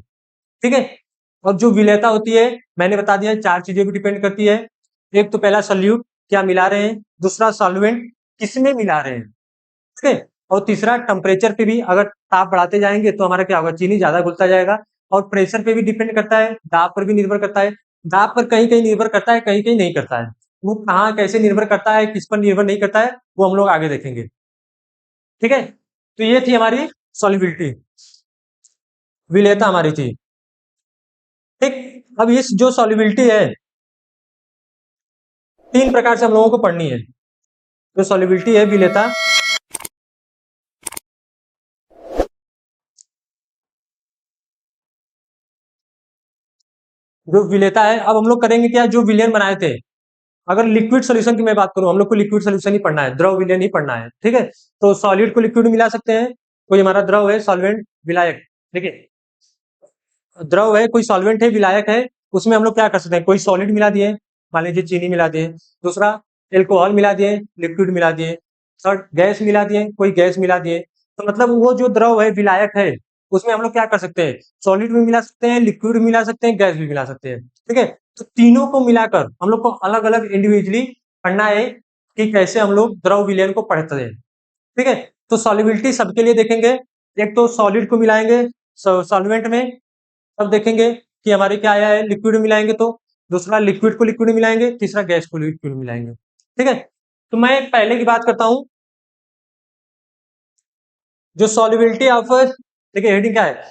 ठीक है, और जो विलेयता होती है मैंने बता दिया 4 चीजें भी डिपेंड करती है। एक तो पहला सॉल्यूट क्या मिला रहे हैं, दूसरा सॉल्वेंट किसमें मिला रहे हैं, ठीक है, और तीसरा टेम्परेचर पे भी, अगर ताप बढ़ाते जाएंगे तो हमारा क्या होगा, चीनी ज्यादा घुलता जाएगा। और प्रेशर पे भी डिपेंड करता है, दाब पर भी निर्भर करता है। दाब पर कहीं कहीं निर्भर करता है, कहीं कहीं नहीं करता है। वो कहाँ कैसे निर्भर करता है, किस पर निर्भर नहीं करता है, वो हम लोग आगे देखेंगे। ठीक है, तो ये थी हमारी सॉल्युबिलिटी, विलेयता हमारी थी। ठीक, अब इस जो सॉल्युबिलिटी है 3 प्रकार से हम लोगों को पढ़नी है। जो सॉल्युबिलिटी है विलेयता, जो विलेयता है, अब हम लोग करेंगे क्या, जो विलेयन बनाए थे। अगर लिक्विड सोल्यूशन की मैं बात करूं, हम लोग को लिक्विड सोल्यूशन ही पढ़ना है, द्रव विलयन ही पढ़ना है। ठीक है, तो सॉलिड को लिक्विड मिला सकते हैं, कोई हमारा द्रव है सॉल्वेंट विलायक। ठीक है, द्रव है, कोई सॉल्वेंट है, विलायक है, उसमें हम लोग क्या कर सकते हैं, कोई सॉलिड मिला दिए, मान लीजिए चीनी मिला दिए, दूसरा एल्कोहल मिला दिए, लिक्विड मिला दिए, थर्ड गैस मिला दिए, कोई गैस मिला दिए। तो मतलब वो जो द्रव है विलायक है, उसमें हम लोग क्या कर सकते हैं, सॉलिड भी मिला सकते हैं, लिक्विड भी मिला सकते हैं, गैस भी मिला सकते हैं। ठीक है, तो तीनों को मिलाकर हम लोग को अलग अलग इंडिविजुअली पढ़ना है कि कैसे हम लोग द्रव विलयन को पढ़ते हैं। ठीक है, तो सॉल्युबिलिटी सबके लिए देखेंगे। एक तो सॉलिड को मिलाएंगे सॉल्वेंट में, तब देखेंगे कि हमारे क्या आया है, लिक्विड मिलाएंगे तो, दूसरा लिक्विड को लिक्विड मिलाएंगे, तीसरा गैस को लिक्विड मिलाएंगे। ठीक है, तो मैं पहले की बात करता हूं, जो सॉल्युबिलिटी ऑफ, देखिए हेडिंग क्या है,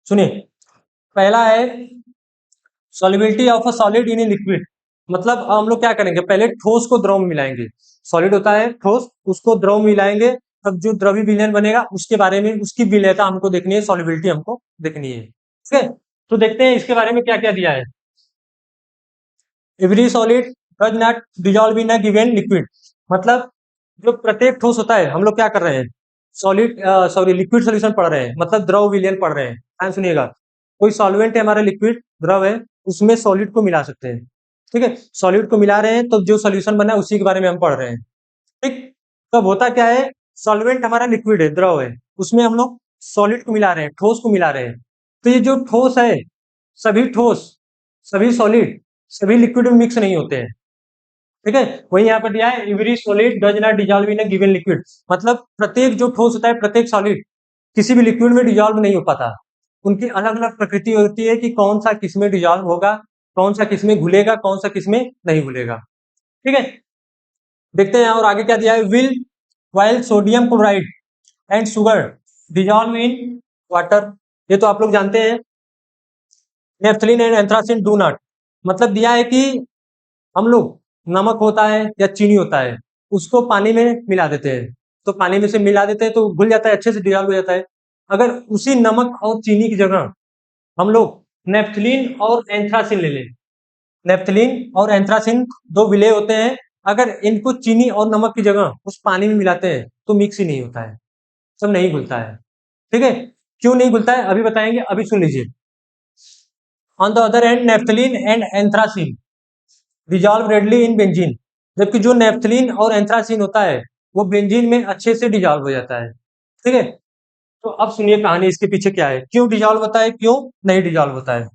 सुनिए। पहला है solubility of a solid in a liquid, मतलब हम लोग क्या करेंगे, पहले ठोस को द्रव में मिलाएंगे। सॉलिड होता है ठोस, उसको द्रव में मिलाएंगे, तब जो द्रवी विलयन बनेगा उसके बारे में, उसकी विलेयता हमको देखनी है, सॉल्युबिलिटी हमको देखनी है। ठीक है, तो देखते हैं इसके बारे में क्या क्या दिया है। Every solid does not dissolve in a given liquid, मतलब जो प्रत्येक ठोस होता है, हम लोग क्या कर रहे हैं, सॉलिड सॉरी लिक्विड सॉल्यूशन पढ़ रहे हैं, मतलब द्रव विलयन पढ़ रहे हैं। ध्यान सुनिएगा, कोई सॉल्वेंट है हमारा, लिक्विड द्रव है, उसमें सॉलिड को मिला सकते हैं। ठीक है, सॉलिड को मिला रहे हैं तो जो सॉल्यूशन बना है उसी के बारे में हम पढ़ रहे हैं। ठीक, तब होता क्या है, सॉल्वेंट हमारा लिक्विड है, द्रव है, उसमें हम लोग सॉलिड को मिला रहे हैं, ठोस को मिला रहे हैं। तो ये जो ठोस है, सभी ठोस, सभी सॉलिड, सभी लिक्विड में मिक्स नहीं होते हैं। ठीक है, वही यहाँ पर दिया है, every solid does not dissolve in a given liquid, मतलब प्रत्येक जो ठोस होता है, प्रत्येक सॉलिड किसी भी लिक्विड में डिजॉल्व नहीं हो पाता। उनकी अलग अलग प्रकृति होती है कि कौन सा किस में डिजॉल्व होगा, कौन सा किस में घुलेगा, कौन सा किस में नहीं घुलेगा। ठीक है, देखते हैं और आगे क्या दिया है, will while sodium chloride and sugar dissolve in water, ये तो आप लोग जानते हैं। Naphthalene and anthracene do not, मतलब दिया है कि हम लोग नमक होता है या चीनी होता है, उसको पानी में मिला देते हैं, तो पानी में से मिला देते हैं तो घुल जाता है, अच्छे से डिजॉल्व हो जाता है। अगर उसी नमक और चीनी की जगह हम लोग नेफ्थलीन और एंथ्रासिन ले लें, नेफ्थलीन और एंथ्रासिन दो विलेय होते हैं, अगर इनको चीनी और नमक की जगह उस पानी में मिलाते हैं तो मिक्स ही नहीं होता है, सब नहीं घुलता है। ठीक है, क्यों नहीं घुलता है अभी बताएंगे, अभी सुन लीजिए। On the other end naphthalene and anthracene dissolve readily in benzene, जबकि जो नेफ्थलीन और एंथ्रासीन होता है वो बेंजीन में अच्छे से डिजॉल्व हो जाता है। ठीक है, तो अब सुनिए कहानी इसके पीछे क्या है, क्यों डिजॉल्व होता है, क्यों नहीं डिजॉल्व होता है।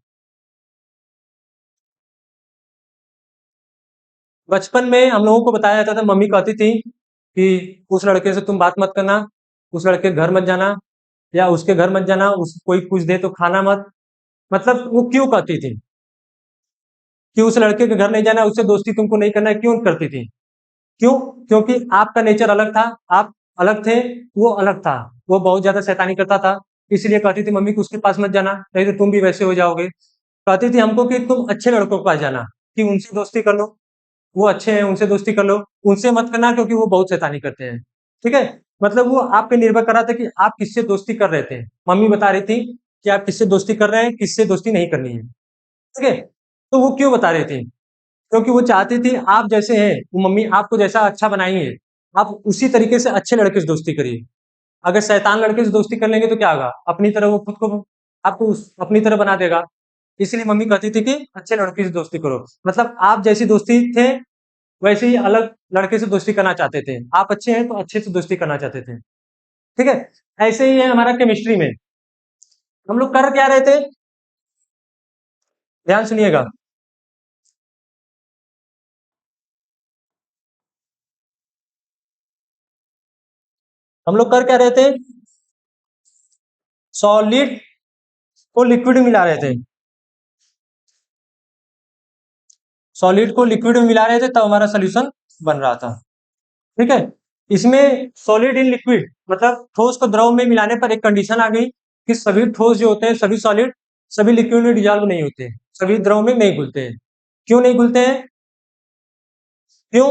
बचपन में हम लोगों को बताया जाता था, मम्मी कहती थी कि उस लड़के से तुम बात मत करना, उस लड़के के घर मत जाना, या उसके घर मत जाना, उस कोई कुछ दे तो खाना मत। मतलब वो क्यों कहती थी कि उस लड़के के घर नहीं जाना, उससे दोस्ती तुमको नहीं करना है, क्यों करती थी? क्यों? क्योंकि आपका नेचर अलग था, आप अलग थे, वो अलग था। वो बहुत ज्यादा शैतानी करता था, इसलिए कहती थी मम्मी कि उसके पास मत जाना, नहीं तो तुम भी वैसे हो जाओगे। कहती थी हमको कि तुम अच्छे लड़कों के पास जाना, कि उनसे दोस्ती कर लो, वो अच्छे हैं, उनसे दोस्ती कर लो, उनसे मत करना क्योंकि वो बहुत शैतानी करते हैं। ठीक है, मतलब वो आप पे निर्भर कर रहा था कि आप किससे दोस्ती कर रहे थे। मम्मी बता रही थी कि आप किससे दोस्ती कर रहे हैं, किससे दोस्ती नहीं करनी है। ठीक है, तो वो क्यों बता रही थी? क्योंकि वो चाहती थी आप जैसे हैं, वो मम्मी आपको जैसा अच्छा बनाई है, आप उसी तरीके से अच्छे लड़के से दोस्ती करिए। अगर शैतान लड़के से दोस्ती कर लेंगे तो क्या होगा, अपनी तरह वो खुद को आपको अपनी तरह बना देगा। इसलिए मम्मी कहती थी कि अच्छे लड़के से दोस्ती करो, मतलब आप जैसी दोस्ती थे वैसे ही अलग लड़के से दोस्ती करना चाहते थे। आप अच्छे हैं तो अच्छे से दोस्ती करना चाहते थे। ठीक है, ऐसे ही है हमारा केमिस्ट्री में। हम लोग कर क्या रहे थे, ध्यान सुनिएगा। हम लोग कर क्या रहे थे, सॉलिड को लिक्विड में मिला रहे थे, सॉलिड को लिक्विड में मिला रहे थे, तब हमारा सोल्यूशन बन रहा था। ठीक है, इसमें सॉलिड इन लिक्विड मतलब ठोस को द्रव में मिलाने पर एक कंडीशन आ गई कि सभी ठोस जो होते हैं, सभी सॉलिड सभी लिक्विड में डिजॉल्व नहीं होते, सभी द्रव में नहीं घुलते हैं। क्यों नहीं घुलते हैं? क्यों?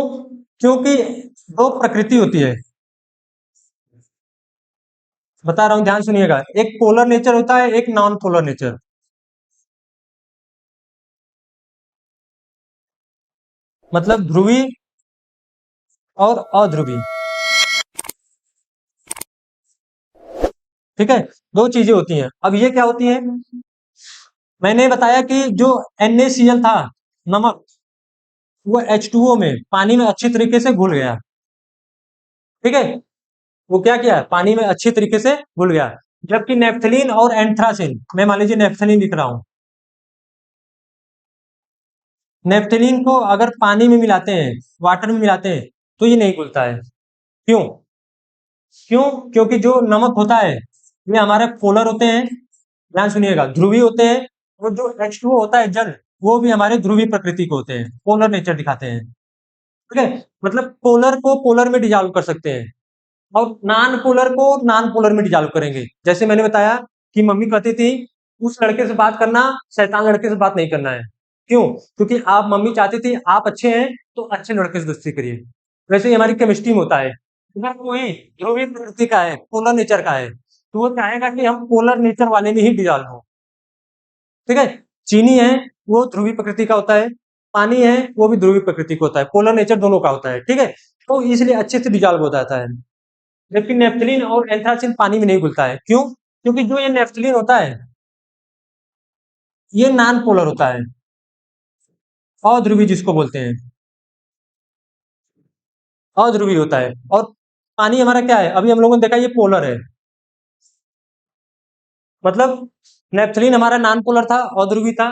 क्योंकि दो प्रकृति होती है, बता रहा हूं ध्यान सुनिएगा। एक पोलर नेचर होता है, एक नॉन पोलर नेचर। मतलब ध्रुवी और अध्रुवी। ठीक है, दो चीजें होती हैं। अब ये क्या होती हैं, मैंने बताया कि जो NaCl था, नमक, वो H2O में पानी में अच्छी तरीके से घुल गया। ठीक है, वो क्या किया, पानी में अच्छी तरीके से घुल गया। जबकि नेफ्थलीन और एंथ्रासिन, मैं मान लीजिए नेफ्थलीन लिख रहा हूं, नेफ्थलीन को अगर पानी में मिलाते हैं, वाटर में मिलाते हैं, तो ये नहीं घुलता है। क्यों? क्यों? क्योंकि जो नमक होता है ये हमारे पोलर होते हैं, ध्यान सुनिएगा, ध्रुवी होते हैं। और जो H2O होता है जल, वो भी हमारे ध्रुवी प्रकृति के होते हैं, पोलर नेचर दिखाते हैं। ठीक है, मतलब पोलर को पोलर में डिजॉल्व कर सकते हैं और नॉन पोलर को नॉन पोलर में डिजॉल्व करेंगे। जैसे मैंने बताया कि मम्मी कहती थी उस लड़के से बात करना, शैतान लड़के से बात नहीं करना है। क्यों? क्योंकि आप, मम्मी चाहती थी आप अच्छे हैं तो अच्छे लड़के से दोस्ती करिए। वैसे ही हमारी केमिस्ट्री में होता है, अगर कोई ध्रुवीय प्रकृति का है, पोलर नेचर का है, तो वो चाहेगा कि हम पोलर नेचर वाले में ही डिजॉल्व हो। ठीक है, चीनी है वो ध्रुवीय प्रकृति का होता है, पानी है वो भी ध्रुवीय प्रकृति का होता है, पोलर नेचर दोनों का होता है। ठीक है, तो इसलिए अच्छे से डिजॉल्व हो जाता है। जबकि नेफ्थलीन और एंथ्रासिन पानी में नहीं घुलता है। क्यों? क्योंकि जो ये नेफ्थलीन होता है ये नॉन पोलर होता है, अध्रुवी जिसको बोलते हैं, अध्रुवी होता है। और पानी हमारा क्या है, अभी हम लोगों ने देखा ये पोलर है, मतलब नेफ्थलीन हमारा नॉन पोलर था, अध्रुवी था।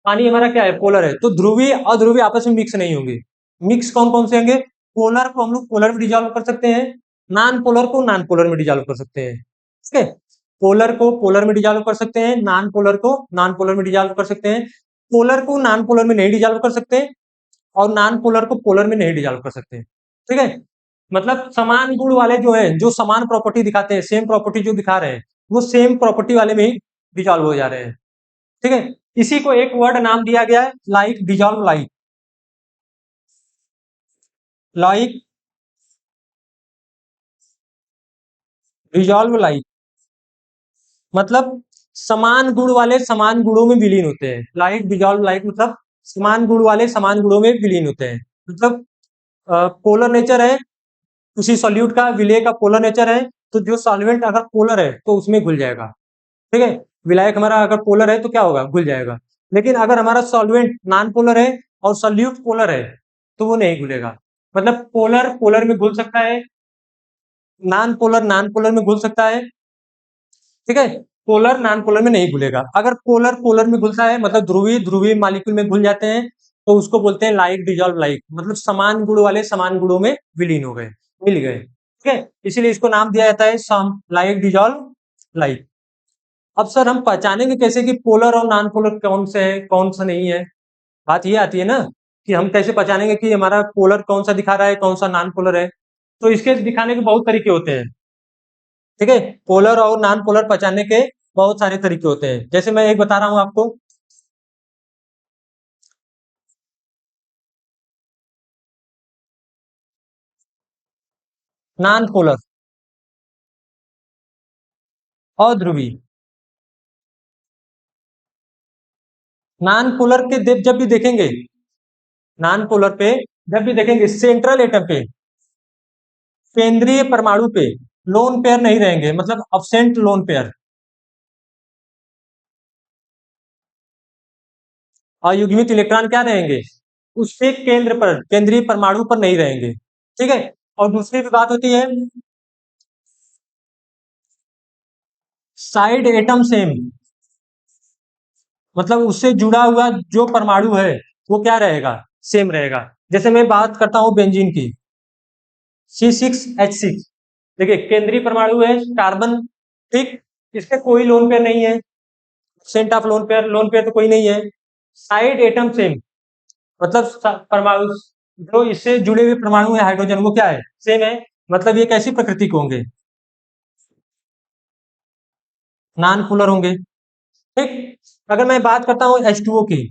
पानी हमारा क्या है, पोलर है। तो ध्रुवी अध्रुवी आपस में मिक्स नहीं होंगे। मिक्स कौन कौन से होंगे, पोलर को हम लोग पोलर में डिजॉल्व कर सकते हैं, नॉन पोलर को नॉन पोलर में डिजॉल्व कर सकते हैं। ठीक है, पोलर को पोलर में डिजॉल्व कर सकते हैं, नॉन पोलर को नॉन पोलर में डिजॉल्व कर सकते हैं, पोलर को नॉन पोलर में नहीं डिजॉल्व कर सकते, और नॉन पोलर को पोलर में नहीं डिजॉल्व कर सकते। ठीक है, मतलब समान गुण वाले जो है, जो समान प्रॉपर्टी दिखाते हैं, सेम प्रॉपर्टी जो दिखा रहे हैं, वो सेम प्रॉपर्टी वाले में ही डिजॉल्व हो जा रहे हैं। ठीक है, इसी को एक वर्ड नाम दिया गया है, like, dissolve like, like, dissolve like. मतलब समान गुण वाले समान गुणों में विलीन होते हैं, लाइक डिजॉल्व लाइक, मतलब समान गुण वाले समान गुणों में विलीन होते हैं। मतलब पोलर नेचर है, उसी सॉल्यूट का विलेय का पोलर नेचर है, तो जो सॉल्वेंट अगर पोलर है तो उसमें घुल जाएगा। ठीक है, विलायक हमारा अगर पोलर है तो क्या होगा, घुल जाएगा। लेकिन अगर हमारा सॉल्वेंट नॉन पोलर है और सॉल्यूट पोलर है तो वो नहीं घुलेगा। मतलब पोलर पोलर में घुल सकता है, नॉन पोलर में घुल सकता है। ठीक है, पोलर नॉन पोलर में नहीं घुलेगा। अगर पोलर पोलर में घुलता है मतलब ध्रुवीय ध्रुवीय मॉलिक्यूल में घुल जाते हैं तो उसको बोलते हैं लाइक डिजॉल्व लाइक, मतलब समान गुण वाले समान गुणों में विलीन हो गए, मिल गए। ठीक है, इसीलिए इसको नाम दिया जाता है सम लाइक डिजॉल्व लाइक। अब सर हम पहचानेंगे कैसे कि पोलर और नॉन पोलर कौन से है कौन सा नहीं है? बात ये आती है ना कि हम कैसे पहचानेंगे कि हमारा पोलर कौन सा दिखा रहा है कौन सा नॉन पोलर है। तो इसके दिखाने के बहुत तरीके होते हैं। ठीक है, पोलर और नॉन पोलर पहचानने के बहुत सारे तरीके होते हैं। जैसे मैं एक बता रहा हूं आपको, नॉन पोलर अध्रुवी। नॉन पोलर के जब भी देखेंगे, नॉन पोलर पे जब भी देखेंगे सेंट्रल एटम पे, केंद्रीय परमाणु पे लोन पेयर नहीं रहेंगे, मतलब अब्सेंट लोन पेयर। अयुग्मित इलेक्ट्रॉन क्या रहेंगे, उसके केंद्र पर केंद्रीय परमाणु पर नहीं रहेंगे। ठीक है, और दूसरी भी बात होती है साइड एटम सेम, मतलब उससे जुड़ा हुआ जो परमाणु है वो क्या रहेगा, सेम रहेगा। जैसे मैं बात करता हूं बेंजीन की, C6H6, देखिए केंद्रीय परमाणु है कार्बन। ठीक, इसमें कोई लोन पेयर नहीं है, सेंट ऑफ लोन पेयर तो कोई नहीं है। साइड एटम सेम, मतलब परमाणु जो इससे जुड़े हुए परमाणु है हाइड्रोजन वो क्या है, सेम है। मतलब ये कैसी प्रकृति के होंगे, नॉन पोलर होंगे। ठीक, अगर मैं बात करता हूं H2O की,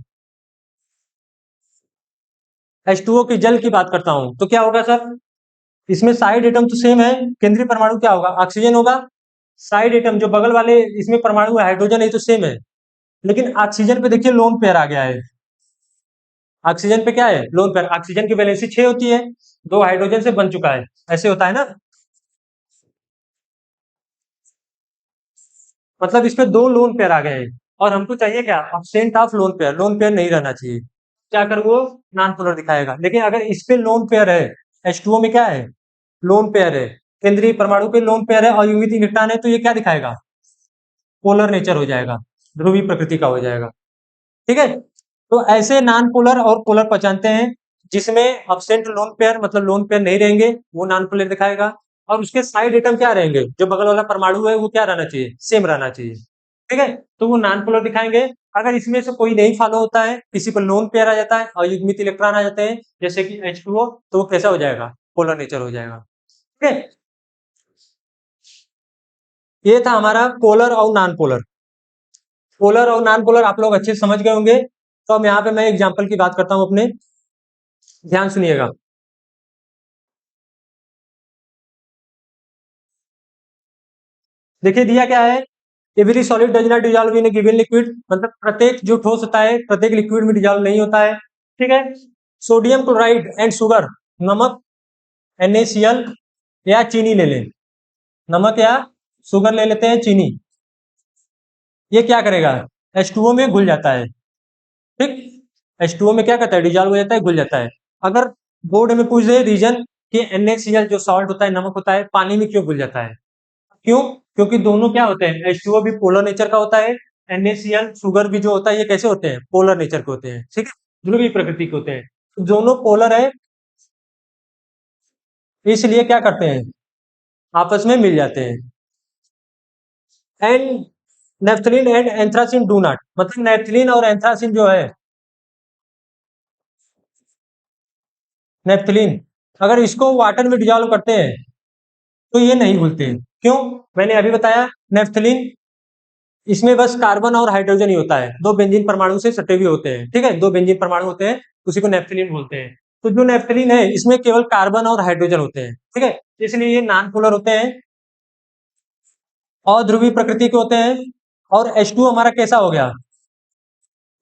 H2O की जल की बात करता हूं तो क्या होगा सर, इसमें साइड एटम तो सेम है, केंद्रीय परमाणु क्या होगा, ऑक्सीजन होगा। साइड एटम जो बगल वाले इसमें परमाणु है हाइड्रोजन है तो सेम है, लेकिन ऑक्सीजन पे देखिए लोन पेयर आ गया है। ऑक्सीजन पे क्या है, लोन पेयर। ऑक्सीजन की वैलेंसी 6 होती है, 2 हाइड्रोजन से बन चुका है, ऐसे होता है ना। मतलब इसमें 2 लोन पेयर आ गए हैं और हमको चाहिए क्या, अब्सेंट ऑफ लोन पेयर नहीं रहना चाहिए। क्या कर वो नॉन पोलर दिखाएगा। लेकिन अगर इस पे लोन पेयर है, H2O में क्या है, लोन पेयर है, केंद्रीय परमाणु पे लोन पेयर है और युग्मित इलेक्ट्रॉन है, तो ये क्या दिखाएगा, पोलर नेचर हो जाएगा, ध्रुवीय प्रकृति का हो जाएगा। ठीक है, तो ऐसे नॉन पोलर और पोलर पहचानते हैं। जिसमें अब्सेंट लोन पेयर मतलब लोन पेयर नहीं रहेंगे वो नॉन पोलर दिखाएगा, और उसके साइड एटम क्या रहेंगे, जो बगल वाला परमाणु है वो क्या रहना चाहिए, सेम रहना चाहिए। ठीक है, तो वो नॉन पोलर दिखाएंगे। अगर इसमें से कोई नहीं फॉलो होता है, किसी पर लोन पेयर आ जाता है और युग्मित इलेक्ट्रॉन आ जाते हैं जैसे कि H2O, तो वो कैसा हो जाएगा, पोलर नेचर हो जाएगा। ठीक है, ये था हमारा पोलर और नॉन पोलर। पोलर और नॉन पोलर आप लोग अच्छे से समझ गए होंगे। तो अब यहाँ पे मैं एग्जांपल की बात करता हूँ अपने, ध्यान सुनिएगा। देखिए दिया क्या है, every solid does not dissolve in A given liquid, मतलब प्रत्येक जो ठोस होता है प्रत्येक लिक्विड में डिजॉल्व नहीं होता है। ठीक है, सोडियम क्लोराइड एंड शुगर, नमक NaCl या चीनी ले लें, नमक या शुगर ले लेते हैं, चीनी, ये क्या करेगा, H2O में घुल जाता है। ठीक, H2O में क्या करता है, डिजॉल्व हो जाता है, घुल जाता है। अगर बोर्ड में पूछ दे रीजन कि NaCl जो सॉल्ट होता है नमक होता है पानी में क्यों घुल जाता है, क्यों, क्योंकि दोनों क्या होते हैं, H2O भी पोलर नेचर का होता है, NaCl शुगर भी जो होता है ये कैसे होते हैं, पोलर नेचर के होते हैं। ठीक है, ध्रुवीय प्रकृति के होते हैं, तो दोनों पोलर है, इसलिए क्या करते हैं, आपस में मिल जाते हैं। And naphthalene and anthracene do not, मतलब नेफ्थलीन और एंथ्रासिन जो है, नेफ्थलीन अगर इसको वाटर में डिजॉल्व करते हैं तो ये नहीं घुलते। क्यों, मैंने अभी बताया, नेफ्थलीन इसमें बस कार्बन और हाइड्रोजन ही होता है, 2 बेंजीन परमाणु से सटे हुए होते हैं। ठीक है, 2 बेंजीन परमाणु होते हैं, उसी को नेफ्थलीन बोलते हैं। तो जो नेफ्थलीन है इसमें केवल कार्बन और हाइड्रोजन होते हैं। ठीक है, इसलिए ये नॉन पोलर होते हैं, अध्रुवीय प्रकृति के होते हैं। और H2 हमारा कैसा हो गया,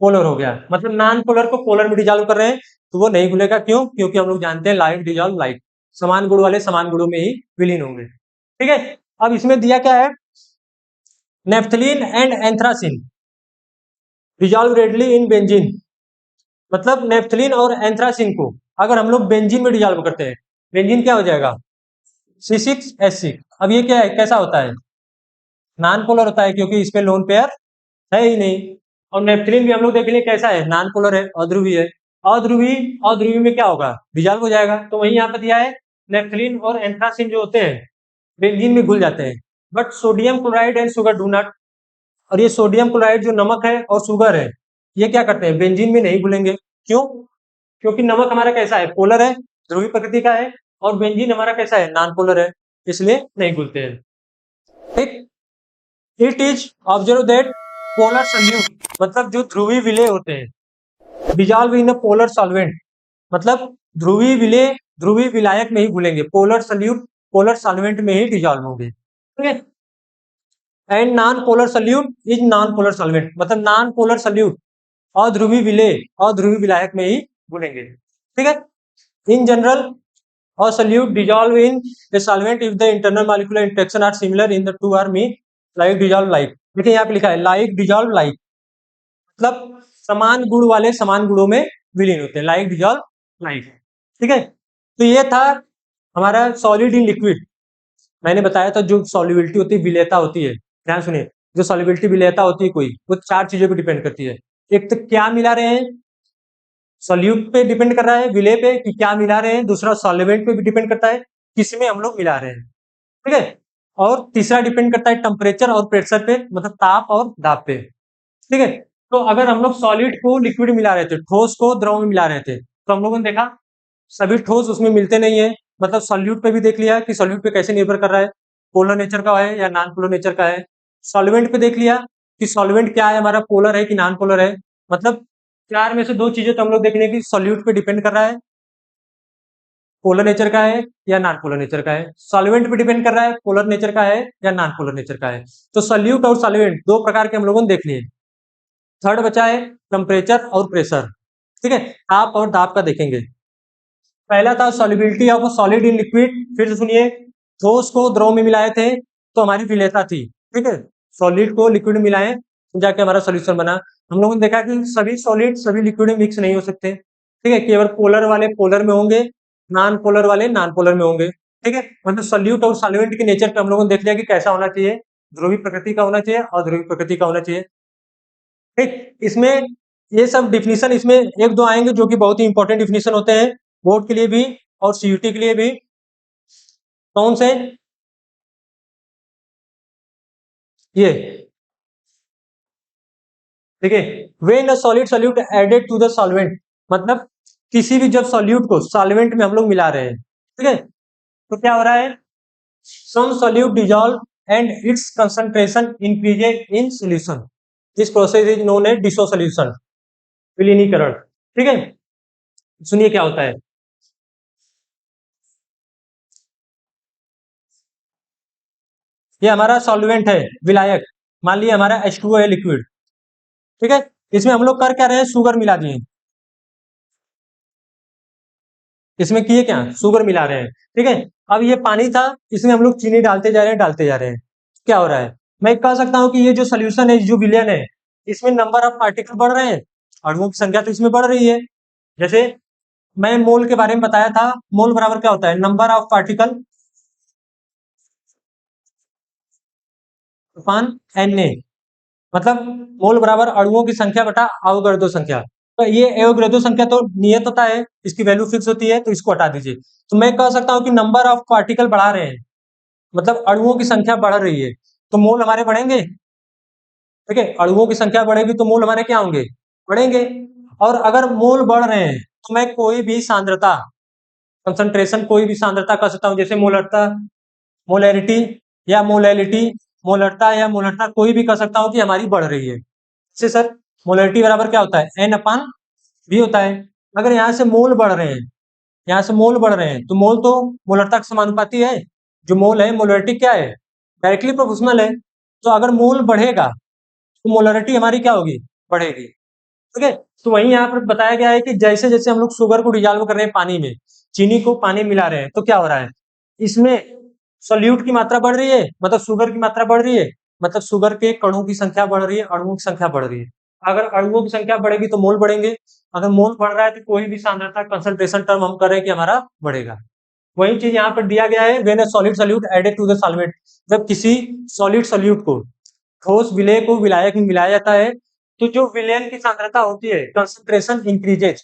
पोलर हो गया, मतलब नॉन पोलर को पोलर में डिजॉल्व कर रहे हैं तो वो नहीं घुलेगा। क्यों? क्योंकि हम लोग जानते हैं लाइक डिजॉल्व लाइक, समान गुण वाले समान गुणों में ही विलीन होंगे। ठीक है, अब इसमें दिया क्या है, naphthalene and anthracene dissolve readily in benzene, मतलब नेफ्थलीन और एंथ्रासिन को अगर हम लोग बेंजीन में डिजॉल्व करते हैं, बेंजीन क्या हो जाएगा, C6H6। अब ये क्या है, कैसा होता है, नॉन पोलर होता है क्योंकि इसमें लोन पेयर है ही नहीं। और नेफ्थलीन भी हम लोग देख लिए कैसा है, नॉन पोलर है, अध्रुवी है। अध्रुवी अध्रुवी में क्या होगा, डिजॉल्व हो जाएगा। तो वही यहाँ पे दिया है, नेफ्थलीन और एंथ्रासिन जो होते हैं बेंजीन में घुल जाते हैं, but sodium chloride and sugar do not. और ये सोडियम क्लोराइड जो नमक है और शुगर है, ये क्या करते हैं, बेंजीन में नहीं घुलेंगे। क्यों? क्योंकि नमक हमारा कैसा है, पोलर है, ध्रुवीय प्रकृति का है, और बेंजीन हमारा कैसा है, नॉन पोलर है, इसलिए नहीं घुलते हैं। ठीक, it is observe that polar solute, मतलब जो ध्रुवीय विलेय होते हैं, dissolve in a polar solvent, मतलब ध्रुवीय विलायक में ही घुलेंगे, पोलर सॉल्यूट पोलर सॉल्वेंट में ही डिजॉल्व होंगे। ठीक है, and non polar solute is non polar solvent, मतलब नॉन पोलर सॉल्यूट अध्रुवीय विलेय अध्रुवीय विलायक में ही घुलेंगे। ठीक है, in general or solute dissolve in a solvent if the internal molecular interaction are similar in the two are mean like dissolve like। देखिए यहाँ पे लिखा है like dissolve like, मतलब समान गुण वाले समान गुणों में विलीन होते हैं, like dissolve like। ठीक है, तो ये था हमारा सॉलिड इन लिक्विड। मैंने बताया था जो सॉल्युबिलिटी होती है, विलेयता होती है, ध्यान सुनिए, जो सॉल्युबिलिटी विलेयता होती है कोई, वो चार चीजों पे डिपेंड करती है। एक तो क्या मिला रहे हैं, सॉल्यूट पे डिपेंड कर रहा है, विलेय पे कि क्या मिला रहे हैं, दूसरा सॉल्वेंट पे भी डिपेंड करता है किसमें हम लोग मिला रहे हैं। ठीक है, और तीसरा डिपेंड करता है टेम्परेचर और प्रेशर पे, मतलब ताप और दाब पे। ठीक है, तो अगर हम लोग सॉलिड को लिक्विड मिला रहे थे, ठोस को द्रव में मिला रहे थे, तो हम लोगों ने देखा सभी ठोस उसमें मिलते नहीं है, मतलब सॉल्यूट पे भी देख लिया कि सॉल्यूट पे कैसे निर्भर कर रहा है, पोलर नेचर का है या नॉन पोलर नेचर का है। सॉल्वेंट पे देख लिया कि सॉल्वेंट क्या है हमारा, पोलर है कि नॉन पोलर है, मतलब चार में से दो चीजें तो हम लोग देख लें कि सॉल्यूट पे डिपेंड कर रहा है, पोलर नेचर का है या नॉन पोलर नेचर का है। सॉल्वेंट पे डिपेंड कर रहा है, पोलर नेचर का है या नॉन पोलर नेचर का है। तो सॉल्यूट और सॉल्वेंट दो प्रकार के हम लोगों ने देख लिए। थर्ड बचा है टेम्परेचर और प्रेशर। ठीक है, ताप और दाब का देखेंगे। पहला था solubility of solid in liquid, फिर से सुनिए, ठोस को द्रव में मिलाए थे तो हमारी विलेयता थी। ठीक है, सॉलिड को लिक्विड में मिलाए तो जाके हमारा सोल्यूशन बना। हम लोगों ने देखा कि सभी सॉलिड सभी लिक्विड में मिक्स नहीं हो सकते। ठीक है, केवल पोलर वाले पोलर में होंगे, नॉन पोलर वाले नॉन पोलर में होंगे। ठीक है, मतलब सॉल्यूट और सॉल्वेंट के नेचर पे हम लोगों ने देख लिया कि कैसा होना चाहिए, ध्रुवीय प्रकृति का होना चाहिए और ध्रुवीय प्रकृति का होना चाहिए। ठीक, इसमें ये सब डिफिनीशन इसमें एक दो आएंगे जो कि बहुत ही इंपॉर्टेंट डिफिनीशन होते हैं बोर्ड के लिए भी और सीयूटी के लिए भी। कौन से, ये ठीक है, when a solid solute added to the solvent, मतलब किसी भी जब सॉल्यूट को सॉल्वेंट में हम लोग मिला रहे हैं, ठीक है, तो क्या हो रहा है, some solute dissolve and its concentration increases in solution, this process is known as dissolution, विलीनीकरण। ठीक है, सुनिए क्या होता है, ये हमारा सॉल्वेंट है विलायक, मान लिया हमारा H2O है लिक्विड। ठीक है, इसमें हम लोग कर क्या रहे हैं, शुगर मिला दिए, इसमें किए क्या, शुगर मिला रहे हैं। ठीक है, अब ये पानी था, इसमें हम लोग चीनी डालते जा रहे हैं डालते जा रहे हैं, क्या हो रहा है, मैं कह सकता हूं कि ये जो सोल्यूशन है, जो विलयन है, इसमें नंबर ऑफ पार्टिकल बढ़ रहे हैं, अणुओं की संख्या तो इसमें बढ़ रही है। जैसे मैं मोल के बारे में बताया था, मोल बराबर क्या होता है, number of particle upon Na, मतलब मोल बराबर अणुओं की संख्या बटा अवगाड्रो संख्या। तो ये अवगाड्रो संख्या तो नियत होता है, इसकी वैल्यू फिक्स होती है, तो इसको हटा दीजिए। तो मैं कह सकता हूं कि नंबर ऑफ पार्टिकल बढ़ा रहे हैं, मतलब अणुओं की संख्या बढ़ रही है, तो मोल हमारे बढ़ेंगे। ठीक है, अणुओं की संख्या बढ़ेगी तो मोल हमारे क्या होंगे, बढ़ेंगे। और अगर मोल बढ़ रहे हैं तो मैं कोई भी सांद्रता, कंसंट्रेशन कोई भी सांद्रता कह सकता हूं, जैसे मोलरता, मोलैरिटी या मोलैलिटी, मोलरता या मोलरता कोई भी कह सकता हूं कि हमारी बढ़ रही है। जैसे सर मोलैरिटी बराबर क्या होता है, N अपान V होता है। अगर यहाँ से मोल बढ़ रहे हैं, यहाँ से मोल बढ़ रहे हैं, तो मोल तो मोलरता के समानुपाती है, जो मोल है मोलैरिटी क्या है, डायरेक्टली प्रोपोर्शनल है। तो अगर मोल बढ़ेगा तो मोलरिटी हमारी क्या होगी, बढ़ेगी। ठीक है। तो वहीं यहाँ पर बताया गया है कि जैसे जैसे हम लोग शुगर को डिजॉल्व कर रहे हैं पानी में, चीनी को पानी मिला रहे हैं, तो क्या हो रहा है, इसमें सोल्यूट की मात्रा बढ़ रही है, मतलब शुगर की मात्रा बढ़ रही है, मतलब शुगर के कणों की संख्या बढ़ रही है, अणुओं की संख्या बढ़ रही है। अगर अणुओं की संख्या बढ़ेगी तो मोल बढ़ेंगे, अगर मोल बढ़ रहा है तो कोई भी सांद्रता कंसंट्रेशन टर्म हम कर रहे हैं कि हमारा बढ़ेगा। वही चीज यहाँ पर दिया गया है, when a solid solute added to the solvent, जब किसी सॉलिड सोल्यूट को, ठोस विलेय को विलायक में मिलाया जाता है, तो जो विलयन की सांद्रता होती है, कंसंट्रेशन इंक्रीजेज,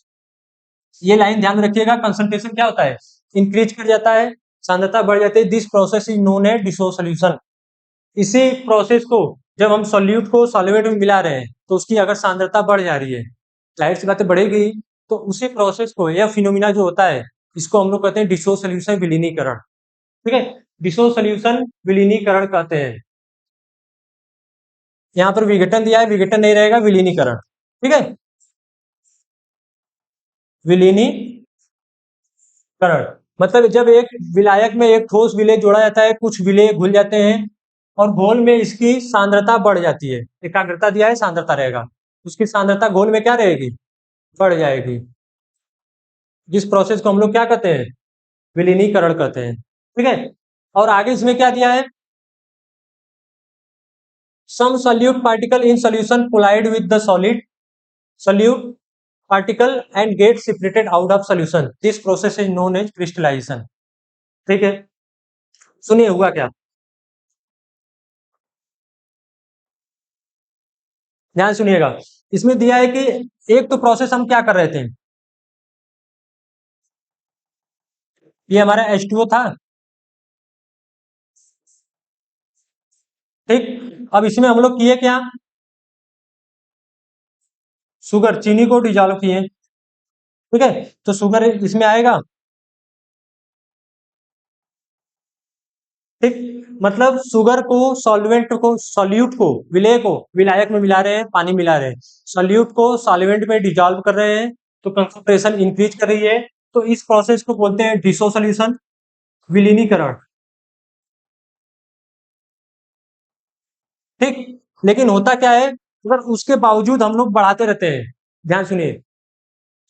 ये लाइन ध्यान रखिएगा, कंसंट्रेशन क्या होता है, इंक्रीज कर जाता है, सांद्रता बढ़ जाती है। This process is known as dissolution. इसी प्रोसेस को जब हम सोल्यूट को सॉल्वेंट में मिला रहे हैं, तो उसकी अगर सांद्रता बढ़ जा रही है, जाहिर सी बात है बढ़ेगी, तो उसी प्रोसेस को, यह फिनोमिना जो होता है, इसको हम लोग कहते हैं डिसोल्यूशन, विलीनीकरण। ठीक है, डिसोल्यूशन विलीनीकरण कहते हैं। यहाँ पर विघटन दिया है, विघटन नहीं रहेगा, विलीनीकरण। ठीक है, विलीनीकरण मतलब जब एक विलायक में एक ठोस विलेय जोड़ा जाता है, कुछ विलेय घुल जाते हैं और घोल में इसकी सांद्रता बढ़ जाती है, एकाग्रता दिया है, सांद्रता रहेगा, उसकी सांद्रता घोल में क्या रहेगी, बढ़ जाएगी, जिस प्रोसेस को हम लोग क्या कहते हैं, विलीनीकरण कहते हैं। ठीक है, और आगे इसमें क्या दिया है, some solute particle in solution collide with the solid solute particle and get separated out of solution, this process is known as crystallisation. ठीक है, सुनिए हुआ क्या, ध्यान सुनिएगा। इसमें दिया है कि एक तो प्रोसेस हम क्या कर रहे थे, ये हमारा H2O था, ठीक। अब इसमें हम लोग किए क्या, शुगर, चीनी को डिजॉल्व किए। ठीक है, तो शुगर इसमें आएगा, ठीक। मतलब शुगर को, सॉल्वेंट को, सॉल्यूट को, विलेय को विलायक में मिला रहे हैं, पानी मिला रहे हैं, सॉल्यूट को सॉल्वेंट में डिजॉल्व कर रहे हैं, तो कंसंट्रेशन इंक्रीज कर रही है, तो इस प्रोसेस को बोलते हैं डिसोल्यूशन, विलीनीकरण। ठीक, लेकिन होता क्या है, अगर उसके बावजूद हम लोग बढ़ाते रहते हैं, ध्यान सुनिए,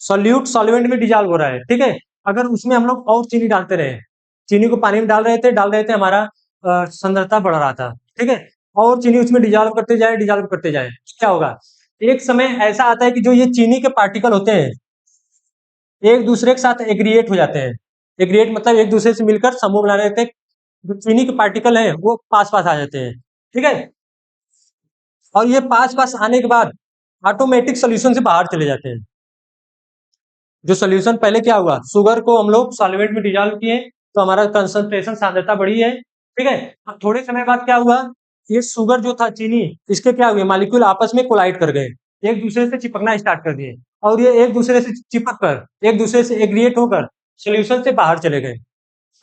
सॉल्यूट सॉल्वेंट में डिजॉल्व हो रहा है, ठीक है, अगर उसमें हम लोग और चीनी डालते रहे, चीनी को पानी में डाल रहे थे, हमारा सांद्रता बढ़ रहा था, ठीक है, और चीनी उसमें डिजॉल्व करते जाए, क्या होगा, एक समय ऐसा आता है कि जो ये चीनी के पार्टिकल होते हैं, एक दूसरे के साथ एग्रीएट हो जाते हैं। एग्रीएट मतलब एक दूसरे से मिलकर समूह बना रहे थे, जो चीनी के पार्टिकल हैं वो पास पास आ जाते हैं। ठीक है, और ये पास पास आने के बाद ऑटोमेटिक सोल्यूशन से बाहर चले जाते हैं। जो सोल्यूशन पहले क्या हुआ, शुगर को हम लोग सॉल्वेंट में डिजॉल्व किए, तो हमारा कंसंट्रेशन, सांद्रता बढ़ी है। ठीक है, अब थोड़े समय बाद क्या हुआ, ये शुगर जो था, चीनी, इसके क्या हुए, मॉलिक्यूल आपस में कोलाइड कर गए, एक दूसरे से चिपकना स्टार्ट कर दिए, और ये एक दूसरे से चिपक कर, एक दूसरे से एग्रीएट होकर सोल्यूशन से बाहर चले गए।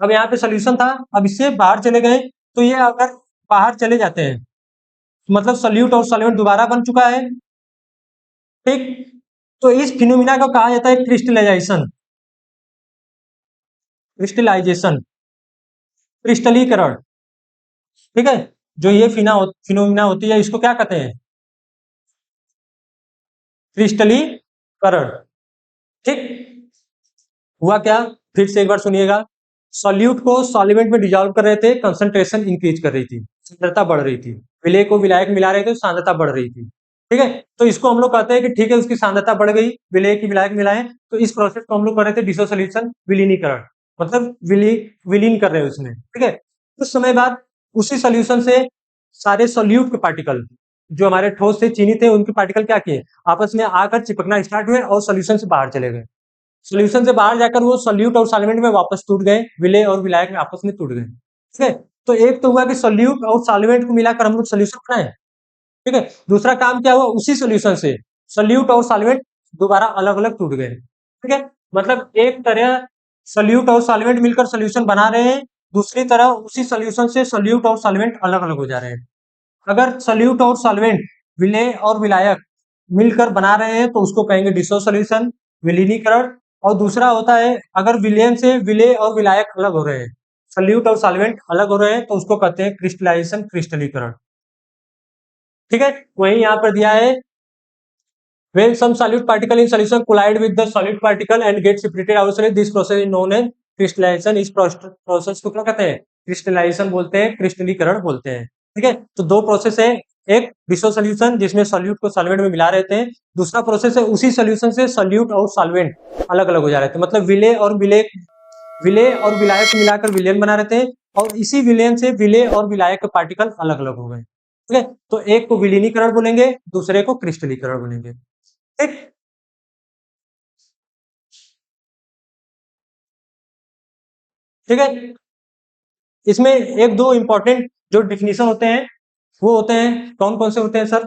अब यहाँ पे सोल्यूशन था, अब इससे बाहर चले गए, तो ये अगर बाहर चले जाते हैं, मतलब सोल्यूट और सॉल्वेंट दोबारा बन चुका है। ठीक, तो इस फिनोमिना को कहा जाता है क्रिस्टलाइजेशन, क्रिस्टलाइजेशन, क्रिस्टलीकरण। ठीक है, जो ये फिनोमिना होती है, इसको क्या कहते हैं, क्रिस्टलीकरण। ठीक, हुआ क्या, फिर से एक बार सुनिएगा, सॉल्यूट को सॉल्वेंट में डिजॉल्व कर रहे थे, कंसंट्रेशन इंक्रीज कर रही थी, सांद्रता बढ़ रही थी, विलेय को विलायक मिला रहे थे, सांद्रता बढ़ रही थी। ठीक है, तो इसको हम लोग कहते हैं कि ठीक है, उसकी सांद्रता बढ़ गई, विलेय की विलायक मिलाए, तो इस प्रोसेस को हम लोग कर रहे थे डिसोल्यूशन, विलीनीकरण, मतलब विलीन कर रहे हैं उसमें। ठीक है, कुछ समय बाद उसी सोल्यूशन से सारे सोल्यूट के पार्टिकल, जो हमारे ठोस से चीनी थे, उनके पार्टिकल क्या किए, आपस में आकर चिपकना स्टार्ट हुए और सोल्यूशन से बाहर चले गए। सोल्यूशन से बाहर जाकर वो सोल्यूट और सॉल्वेंट में वापस टूट गए, विलेय और विलायक में आपस में टूट गए। ठीक है, तो एक तो हुआ कि सोल्यूट और सॉल्वेंट को मिलाकर हम लोग सोल्यूशन बनाए। ठीक है, दूसरा काम क्या हुआ, उसी सोल्यूशन से सोल्यूट और सॉल्वेंट दोबारा अलग अलग टूट गए। ठीक है, मतलब एक तरह सोल्यूट और सॉल्वेंट मिलकर सोल्यूशन बना रहे हैं, दूसरी तरह उसी सोल्यूशन से सोल्यूट और सॉल्वेंट अलग अलग हो जा रहे हैं। अगर सोल्यूट और सॉल्वेंट, विलेय और विलायक मिलकर बना रहे हैं, तो उसको कहेंगे डिसोल्यूशन, विलीनीकरण। और दूसरा होता है, अगर विलयन से विलेय और विलायक अलग हो रहे हैं, सोल्यूट और सॉल्वेंट अलग हो रहे हैं, तो उसको कहते हैं क्रिस्टलाइजेशन, क्रिस्टलीकरण। ठीक है, वही यहाँ पर दिया है, When some solute particle in solution collide with the solid particle and get separated outside, this process is known as crystallization. इस प्रोसेस को क्या कहते हैं? क्रिस्टलाइजेशन बोलते हैं, क्रिस्टलीकरण बोलते हैं। ठीक है, तो दो प्रोसेस है, एक डिसो सोल्यूशन जिसमें सोल्यूट को सॉल्वेंट में मिला रहते हैं, दूसरा प्रोसेस है उसी सोल्यूशन से सोल्यूट और सॉल्वेंट अलग अलग हो जा रहे थे, मतलब विलेय और विलायक मिलाकर विलेन बना रहते हैं, और इसी विलेन से विलेय और विलायक के पार्टिकल अलग अलग हो गए। ठीक है, तो एक को विलीनीकरण बोलेंगे, दूसरे को क्रिस्टलीकरण बोलेंगे। ठीक, ठीक है, इसमें एक दो इंपॉर्टेंट जो डिफिनीशन होते हैं वो होते हैं, कौन कौन से होते हैं सर?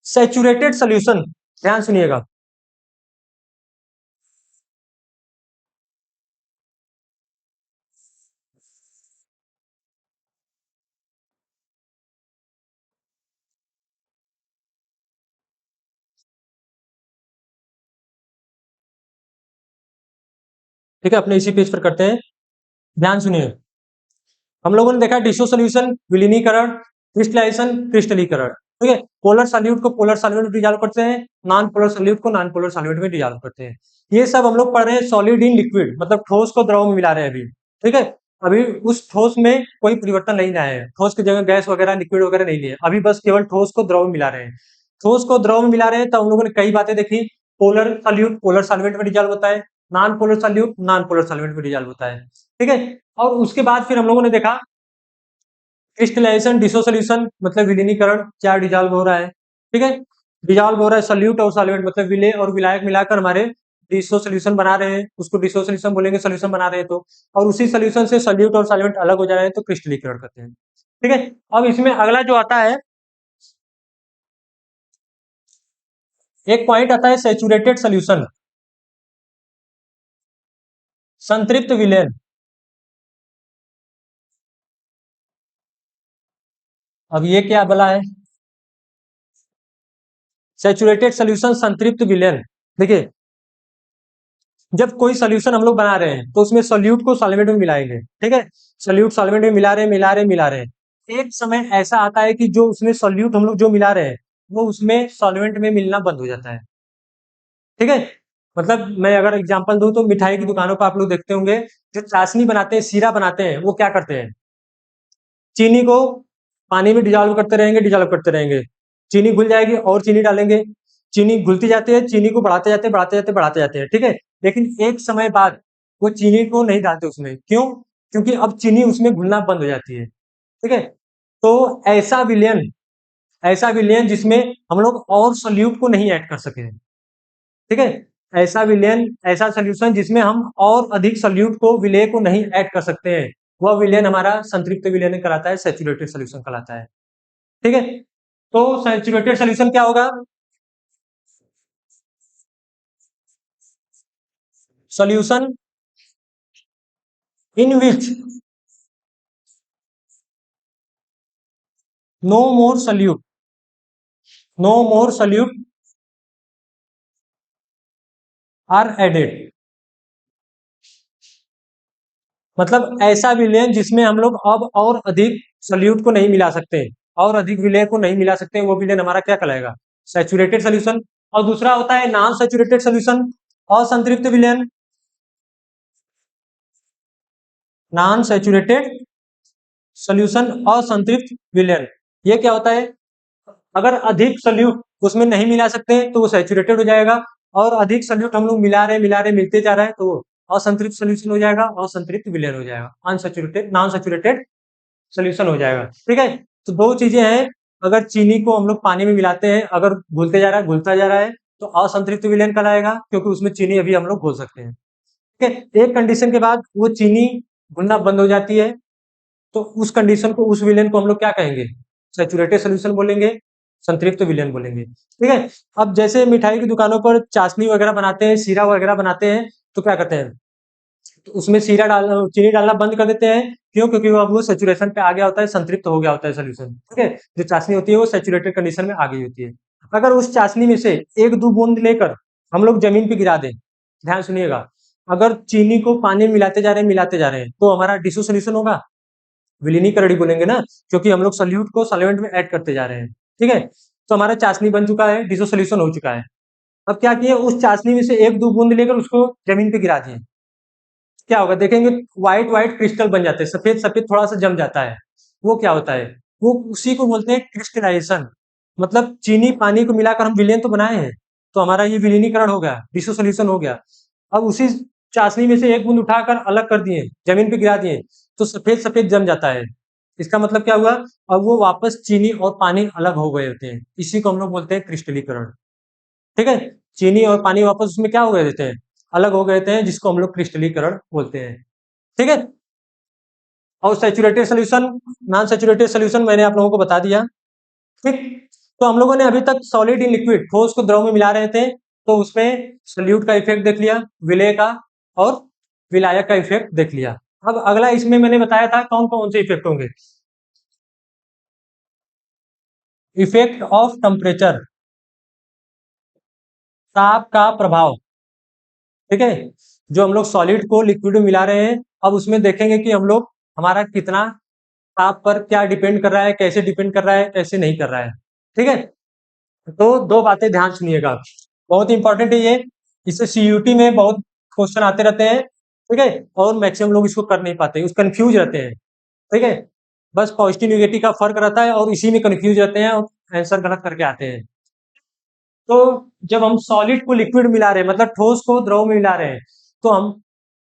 सैचुरेटेड सोल्यूशन, ध्यान सुनिएगा। ठीक है, अपने इसी पेज पर करते हैं, ध्यान सुनिए। हम लोगों ने देखा डिसो सोल्यूशन, विलीनीकरण, क्रिस्टलाइजेशन, क्रिस्टलीकरण। ठीक है, पोलर सॉल्यूट को पोलर सॉल्वेंट में डिसॉल्व करते हैं, नॉन पोलर सॉल्यूट को नॉन पोलर सॉल्वेंट में डिसॉल्व करते हैं। ये सब हम लोग पढ़ रहे हैं सॉलिड इन लिक्विड, मतलब ठोस को द्रव में मिला रहे हैं अभी। ठीक है, अभी उस ठोस में कोई परिवर्तन नहीं आया है, ठोस की जगह गैस वगैरह लिक्विड वगैरह नहीं लिए, अभी बस केवल ठोस को द्रव में मिला रहे हैं। ठोस को द्रव में मिला रहे हैं तो हम लोगों ने कई बातें देखी, पोलर सॉल्यूट पोलर सॉल्वेंट में डिसॉल्व होता है, non polar solute non polar solvent में डिसॉल्व होता है। ठीक है, और उसके बाद फिर हम लोगों ने देखा क्रिस्टलाइजेशन, डिसोसोल्यूशन मतलब विलीनीकरण, क्या डिसॉल्व हो रहा है। ठीक है, डिसॉल्व हो रहा है सॉल्यूट और सॉल्वेंट, मतलब विलेय और विलायक मिलाकर हमारे डिसो सोल्यूशन बना रहे हैं, उसको डिसो सोल्यूशन बोलेंगे, सोल्यूशन बना रहे हैं तो, और उसी सोल्यूशन से सॉल्यूट और सॉल्वेंट अलग हो जा रहे हैं तो क्रिस्टलीकरण करते हैं। ठीक है, अब इसमें अगला जो आता है, एक पॉइंट आता है सैचुरेटेड सोल्यूशन, संतृप्त विलयन। अब ये क्या बोला है? सैचुरेटेड सोल्यूशन संतृप्त विलयन। देखिए, जब कोई सोल्यूशन हम लोग बना रहे हैं तो उसमें सोल्यूट को सॉल्वेंट में मिलाएंगे। ठीक है, सोल्यूट सॉल्वेंट में मिला रहे हैं, एक समय ऐसा आता है कि जो उसमें सोल्यूट हम लोग जो मिला रहे हैं वो उसमें सॉल्वेंट में मिलना बंद हो जाता है। ठीक है, मतलब मैं अगर एग्जांपल दूं तो मिठाई की दुकानों पर आप लोग देखते होंगे, जो चाशनी बनाते हैं, सीरा बनाते हैं, वो क्या करते हैं, चीनी को पानी में डिजॉल्व करते रहेंगे, चीनी घुल जाएगी और चीनी डालेंगे, चीनी घुलती जाती है, चीनी को बढ़ाते जाते हैं। ठीक है, लेकिन एक समय बाद वो चीनी को नहीं डालते उसमें, क्यों? क्योंकि अब चीनी उसमें घुलना बंद हो जाती है। ठीक है, तो ऐसा विलयन जिसमें हम लोग और सोल्यूट को नहीं ऐड कर सके। ठीक है, ऐसा विलयन, ऐसा सोल्यूशन जिसमें हम और अधिक सोल्यूट को, विलेय को नहीं ऐड कर सकते हैं, वह विलयन हमारा संतृप्त विलयन कहलाता है, सैचुरेटेड सोल्यूशन कहलाता है। ठीक है, तो सैचुरेटेड सोल्यूशन क्या होगा? Solution in which no more solute are added, मतलब ऐसा विलयन जिसमें हम लोग अब और अधिक सोल्यूट को नहीं मिला सकते, और अधिक विलय को नहीं मिला सकते, वो विलयन हमारा क्या कहलाएगा? Saturated solution. और दूसरा होता है नॉन सैचुरेटेड सोल्यूशन, असंतृप्त विलयन, नॉन सैचुरेटेड सोल्यूशन असंतृप्त विलयन। ये क्या होता है? अगर अधिक सोल्यूट उसमें नहीं मिला सकते तो वो सैचुरेटेड हो जाएगा, और अधिक सोल्यूट हम लोग मिला रहे मिलते जा रहे हैं तो वो असंतृप्त सोल्यूशन हो जाएगा, असंतृप्त विलयन हो जाएगा, अनसैचुरेटेड नॉन सैचुरेटेड सोल्यूशन हो जाएगा। ठीक है, तो दो चीजें हैं, अगर चीनी को हम लोग पानी में मिलाते हैं, अगर घुलता जा रहा है तो असंतृप्त विलयन कहलाएगा, क्योंकि उसमें चीनी अभी हम लोग घोल सकते हैं। ठीक है, एक कंडीशन के बाद वो चीनी घुलना बंद हो जाती है, तो उस कंडीशन को, उस विलयन को हम लोग क्या कहेंगे? सैचुरेटेड सोल्यूशन बोलेंगे, संतृप्त विलयन बोलेंगे। ठीक है, अब जैसे मिठाई की दुकानों पर चाशनी वगैरह बनाते हैं, सीरा वगैरह बनाते हैं, तो क्या करते हैं, तो उसमें चीनी डालना बंद कर देते हैं, क्यों? क्योंकि वो अब वो सैचुरेशन पे आ गया होता है, संतृप्त हो गया होता है सोल्यूशन। ठीक है, जो चाशनी होती है वो सैचुरेटेड कंडीशन में आ गई होती है। अगर उस चाशनी में से एक दो बूंद लेकर हम लोग जमीन पे गिरा दें, ध्यान सुनिएगा, अगर चीनी को पानी में मिलाते जा रहे हैं तो हमारा डिसो सोल्यूशन होगा, विलीनीकरण बोलेंगे ना, क्योंकि हम लोग सोल्यूट को सॉल्वेंट में ऐड करते जा रहे हैं। ठीक है, तो हमारा चाशनी बन चुका है, डिसो सोल्यूशन हो चुका है। अब क्या किए, उस चाशनी में से 1-2 बूंद लेकर उसको जमीन पे गिरा दिए। क्या होगा देखेंगे, व्हाइट व्हाइट क्रिस्टल बन जाते हैं, सफेद सफेद थोड़ा सा जम जाता है। वो क्या होता है, वो उसी को बोलते हैं क्रिस्टलाइजेशन। मतलब चीनी पानी को मिलाकर हम विलेन तो बनाए हैं, तो हमारा ये विलीनीकरण हो गया, डिसो सोल्यूशन हो गया। अब उसी चाशनी में से 1 बूंद उठाकर अलग कर दिए, जमीन पे गिरा दिए, तो सफेद सफेद जम जाता है। इसका मतलब क्या हुआ, अब वो वापस चीनी और पानी अलग हो गए होते हैं, इसी को हम लोग बोलते हैं क्रिस्टलीकरण। ठीक है, चीनी और पानी वापस उसमें क्या हो गए थे, अलग हो गए थे, जिसको हम लोग क्रिस्टलीकरण बोलते हैं। ठीक है, और saturated solution, non saturated solution मैंने आप लोगों को बता दिया। ठीक, तो हम लोगों ने अभी तक सॉलिड इन लिक्विड, ठोस को द्रव में मिला रहे थे, तो उसमें सल्यूट का इफेक्ट देख लिया, विलय का और विलायक का इफेक्ट देख लिया। अब अगला इसमें मैंने बताया था कौन कौन से इफेक्ट होंगे। इफेक्ट ऑफ टेम्परेचर, ताप का प्रभाव। ठीक है, जो हम लोग सॉलिड को लिक्विड में मिला रहे हैं, अब उसमें देखेंगे कि हम लोग हमारा कितना ताप पर क्या डिपेंड कर रहा है, कैसे डिपेंड कर रहा है, कैसे नहीं कर रहा है। ठीक है, तो 2 बातें ध्यान सुनिएगा, बहुत इंपॉर्टेंट है ये। इससे सीयूटी में बहुत क्वेश्चन आते रहते हैं। ठीक है, और मैक्सिमम लोग इसको कर नहीं पाते, उस कंफ्यूज रहते हैं। ठीक है, बस पॉजिटिव निगेटिव का फर्क रहता है और इसी में कंफ्यूज रहते हैं और आंसर गलत करके आते हैं। तो जब हम सॉलिड को लिक्विड मिला रहे हैं, मतलब ठोस को द्रव में मिला रहे हैं, तो हम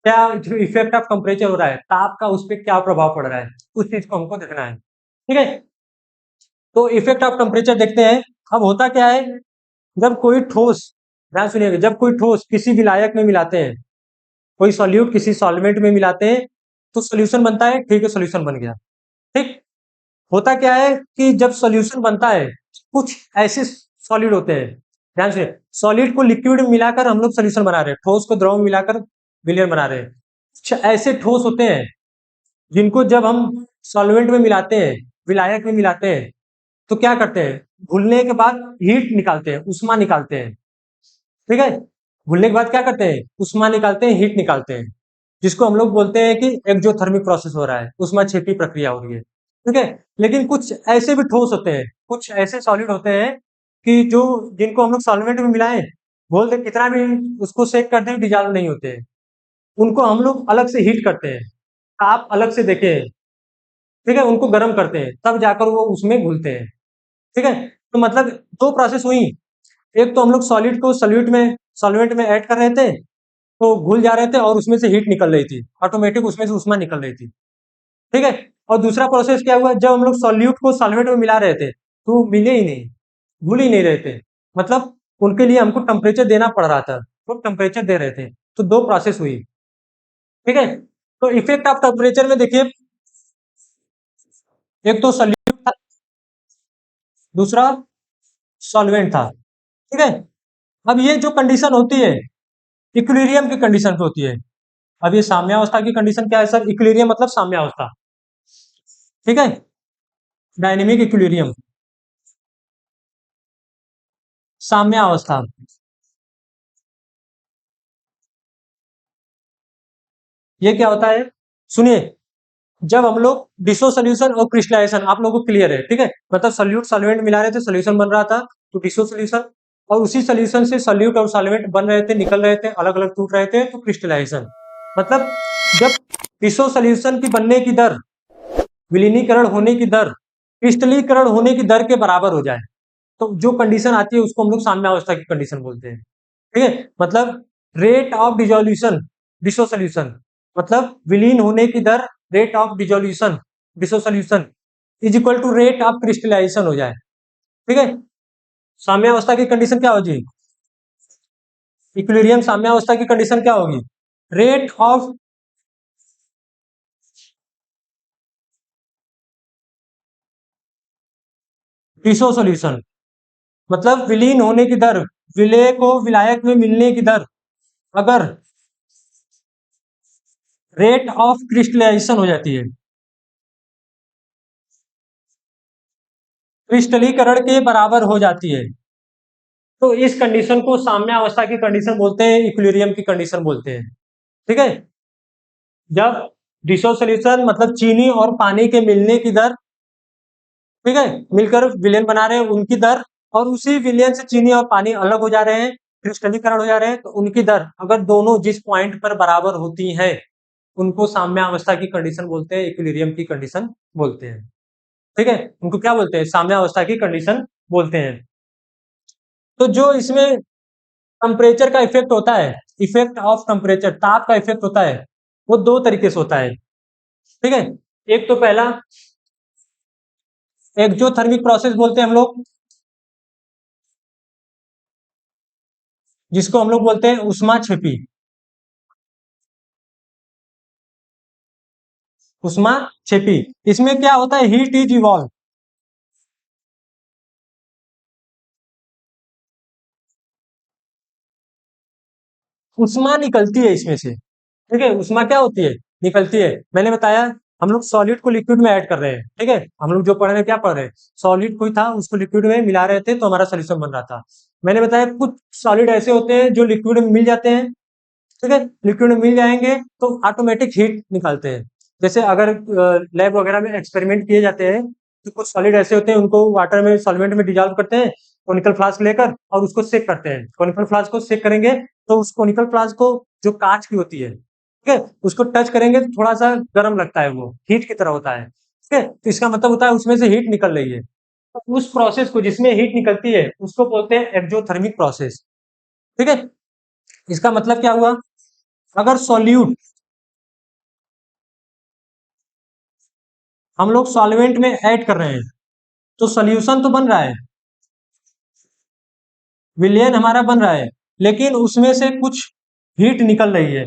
क्या जो इफेक्ट ऑफ टेम्परेचर हो रहा है, ताप का उस पर क्या प्रभाव पड़ रहा है, उस चीज को हमको देखना है। ठीक है, तो इफेक्ट ऑफ टेम्परेचर देखते हैं। अब होता क्या है, जब कोई ठोस, ध्यान सुनिएगा, जब कोई ठोस किसी विलायक में मिलाते हैं, कोई सॉल्यूट किसी सॉल्वेंट में मिलाते हैं, तो सोल्यूशन बनता है। ठीक है, सोल्यूशन बन गया। ठीक, होता क्या है कि जब सॉल्यूशन बनता है, कुछ ऐसे सॉलिड होते हैं, ध्यान से, सॉलिड को लिक्विड में मिलाकर हम लोग सॉल्यूशन बना रहे हैं, ठोस को द्रव में मिलाकर विलयन बना रहे हैं। कुछ ऐसे ठोस होते हैं जिनको जब हम सॉल्वेंट में मिलाते हैं, विलायक में मिलाते हैं, तो क्या करते हैं, घुलने के बाद हीट निकालते हैं, उष्मा निकालते हैं। ठीक है, घुलने के बाद क्या करते हैं, उष्मा निकालते हैं, हीट निकालते हैं, जिसको हम लोग बोलते हैं कि एक्जोथर्मिक प्रोसेस हो रहा है, उष्मा छेपी प्रक्रिया हो रही है। ठीक है, लेकिन कुछ ऐसे भी ठोस होते हैं, कुछ ऐसे सॉलिड होते हैं कि जो जिनको हम लोग सॉल्वेंट में मिलाएं, बोल दे कितना भी उसको सेक कर दें, डिजॉल्व नहीं होते हैं। उनको हम लोग अलग से हीट करते हैं, ताप अलग से देके, ठीक है, उनको गर्म करते हैं, तब जाकर वो उसमें घुलते हैं। ठीक है, तो मतलब 2 प्रोसेस हुई। एक तो हम लोग सॉलिड को सॉल्वेंट में ऐड कर रहे थे, तो घुल जा रहे थे और उसमें से हीट निकल रही थी, ऑटोमेटिक उसमें से उष्मा निकल रही थी। ठीक है, और दूसरा प्रोसेस क्या हुआ, जब हम लोग सॉल्यूट को सॉल्वेंट में मिला रहे थे, तो वो मिले ही नहीं, घुल ही नहीं रहे थे, मतलब उनके लिए हमको टेम्परेचर देना पड़ रहा था, तो टेम्परेचर दे रहे थे, तो 2 प्रोसेस हुई। ठीक है, तो इफेक्ट ऑफ टेम्परेचर में देखिए, एक तो सॉल्यूट था, दूसरा सॉल्वेंट था। ठीक है, अब ये जो कंडीशन होती है, इक्विलिब्रियम की कंडीशन पे होती है। अब ये साम्यावस्था की कंडीशन क्या है सर, इक्विलिब्रियम मतलब साम्यावस्था। ठीक है, डायनेमिक इक्विलिब्रियम, साम्यावस्था। ये क्या होता है, सुनिए, जब हम लोग डिसो सोल्यूशन और क्रिस्टलाइजेशन, आप लोगों को क्लियर है। ठीक है, मतलब सॉल्यूट सॉल्वेंट मिला रहे थे, सोल्यूशन बन रहा था, तो डिसो सोल्यूशन, और उसी सोल्यूशन से सॉल्यूट और सॉल्वेंट बन रहे थे, निकल रहे थे, अलग अलग टूट रहे थे, तो क्रिस्टलाइजेशन। मतलब जब डिसो सोल्यूशन की बनने की दर, विलीनीकरण होने की दर, क्रिस्टलीकरण होने की दर के बराबर हो जाए, तो जो कंडीशन आती है उसको हम लोग साम्यावस्था की कंडीशन बोलते हैं। ठीक है, मतलब rate of dissolution, dissolution, मतलब विलीन होने की दर, rate of dissolution, dissolution is equal to rate of crystallization हो जाए। ठीक है, साम्यावस्था की कंडीशन क्या होगी, इक्विलिब्रियम साम्यावस्था की कंडीशन क्या होगी, रेट ऑफ डिसो सोल्यूशन, मतलब विलीन होने की दर, विलय को विलायक में मिलने की दर, अगर रेट ऑफ क्रिस्टलाइजेशन हो जाती है, क्रिस्टलीकरण के बराबर हो जाती है, तो इस कंडीशन को साम्यावस्था की कंडीशन बोलते हैं, इक्विलिब्रियम की कंडीशन बोलते हैं। ठीक है, जब डिसो सोल्यूशन मतलब चीनी और पानी के मिलने की दर, ठीक है, मिलकर विलेन बना रहे हैं, उनकी दर और उसी विलयन से चीनी और पानी अलग हो जा रहे हैं, क्रिस्टलीकरण हो जा रहे हैं, तो उनकी दर अगर दोनों जिस पॉइंट पर बराबर होती है उनको साम्यावस्था की कंडीशन बोलते हैं, इक्विलिब्रियम की कंडीशन बोलते हैं। ठीक है, उनको क्या बोलते हैं? साम्यावस्था की कंडीशन बोलते हैं। तो जो इसमें टेम्परेचर का इफेक्ट होता है, इफेक्ट ऑफ टेम्परेचर, ताप का इफेक्ट होता है, वो दो तरीके से होता है। ठीक है, एक तो पहला एक्जोथर्मिक प्रोसेस बोलते हैं हम लोग, जिसको हम लोग बोलते हैं उष्मा छेपी। उष्मा छेपी, इसमें क्या होता है? हीट इज इवॉल्व, उष्मा निकलती है इसमें से। ठीक है, उष्मा क्या होती है? निकलती है। मैंने बताया हम लोग सॉलिड को लिक्विड में ऐड कर रहे हैं। ठीक है, हम लोग जो पढ़ रहे हैं, क्या पढ़ रहे हैं? सॉलिड कोई था, उसको लिक्विड में मिला रहे थे तो हमारा सोल्यूशन बन रहा था। मैंने बताया कुछ सॉलिड ऐसे होते हैं जो लिक्विड में मिल जाते हैं। ठीक है, लिक्विड में मिल जाएंगे तो ऑटोमेटिक हीट निकालते हैं। जैसे अगर लैब वगैरह में एक्सपेरिमेंट किए जाते हैं तो कुछ सॉलिड ऐसे होते हैं, उनको वाटर में सॉल्वेंट में डिजॉल्व करते हैं कोनिकल फ्लास्क लेकर, और उसको सेक करते हैं। कोनिकल फ्लास्क को सेक करेंगे तो उस कोनिकल फ्लास्क को, जो कांच की होती है, ठीक है, उसको टच करेंगे तो थोड़ा सा गर्म लगता है, वो हीट की तरह होता है। ठीक है, तो इसका मतलब होता है उसमें से हीट निकल रही है। तो उस प्रोसेस को, जिसमें हीट निकलती है, उसको बोलते हैं एक्सोथर्मिक प्रोसेस। ठीक है, इसका मतलब क्या हुआ? अगर सॉल्यूट, हम लोग सॉल्वेंट में ऐड कर रहे हैं तो सॉल्यूशन तो बन रहा है, विलयन हमारा बन रहा है, लेकिन उसमें से कुछ हीट निकल रही है।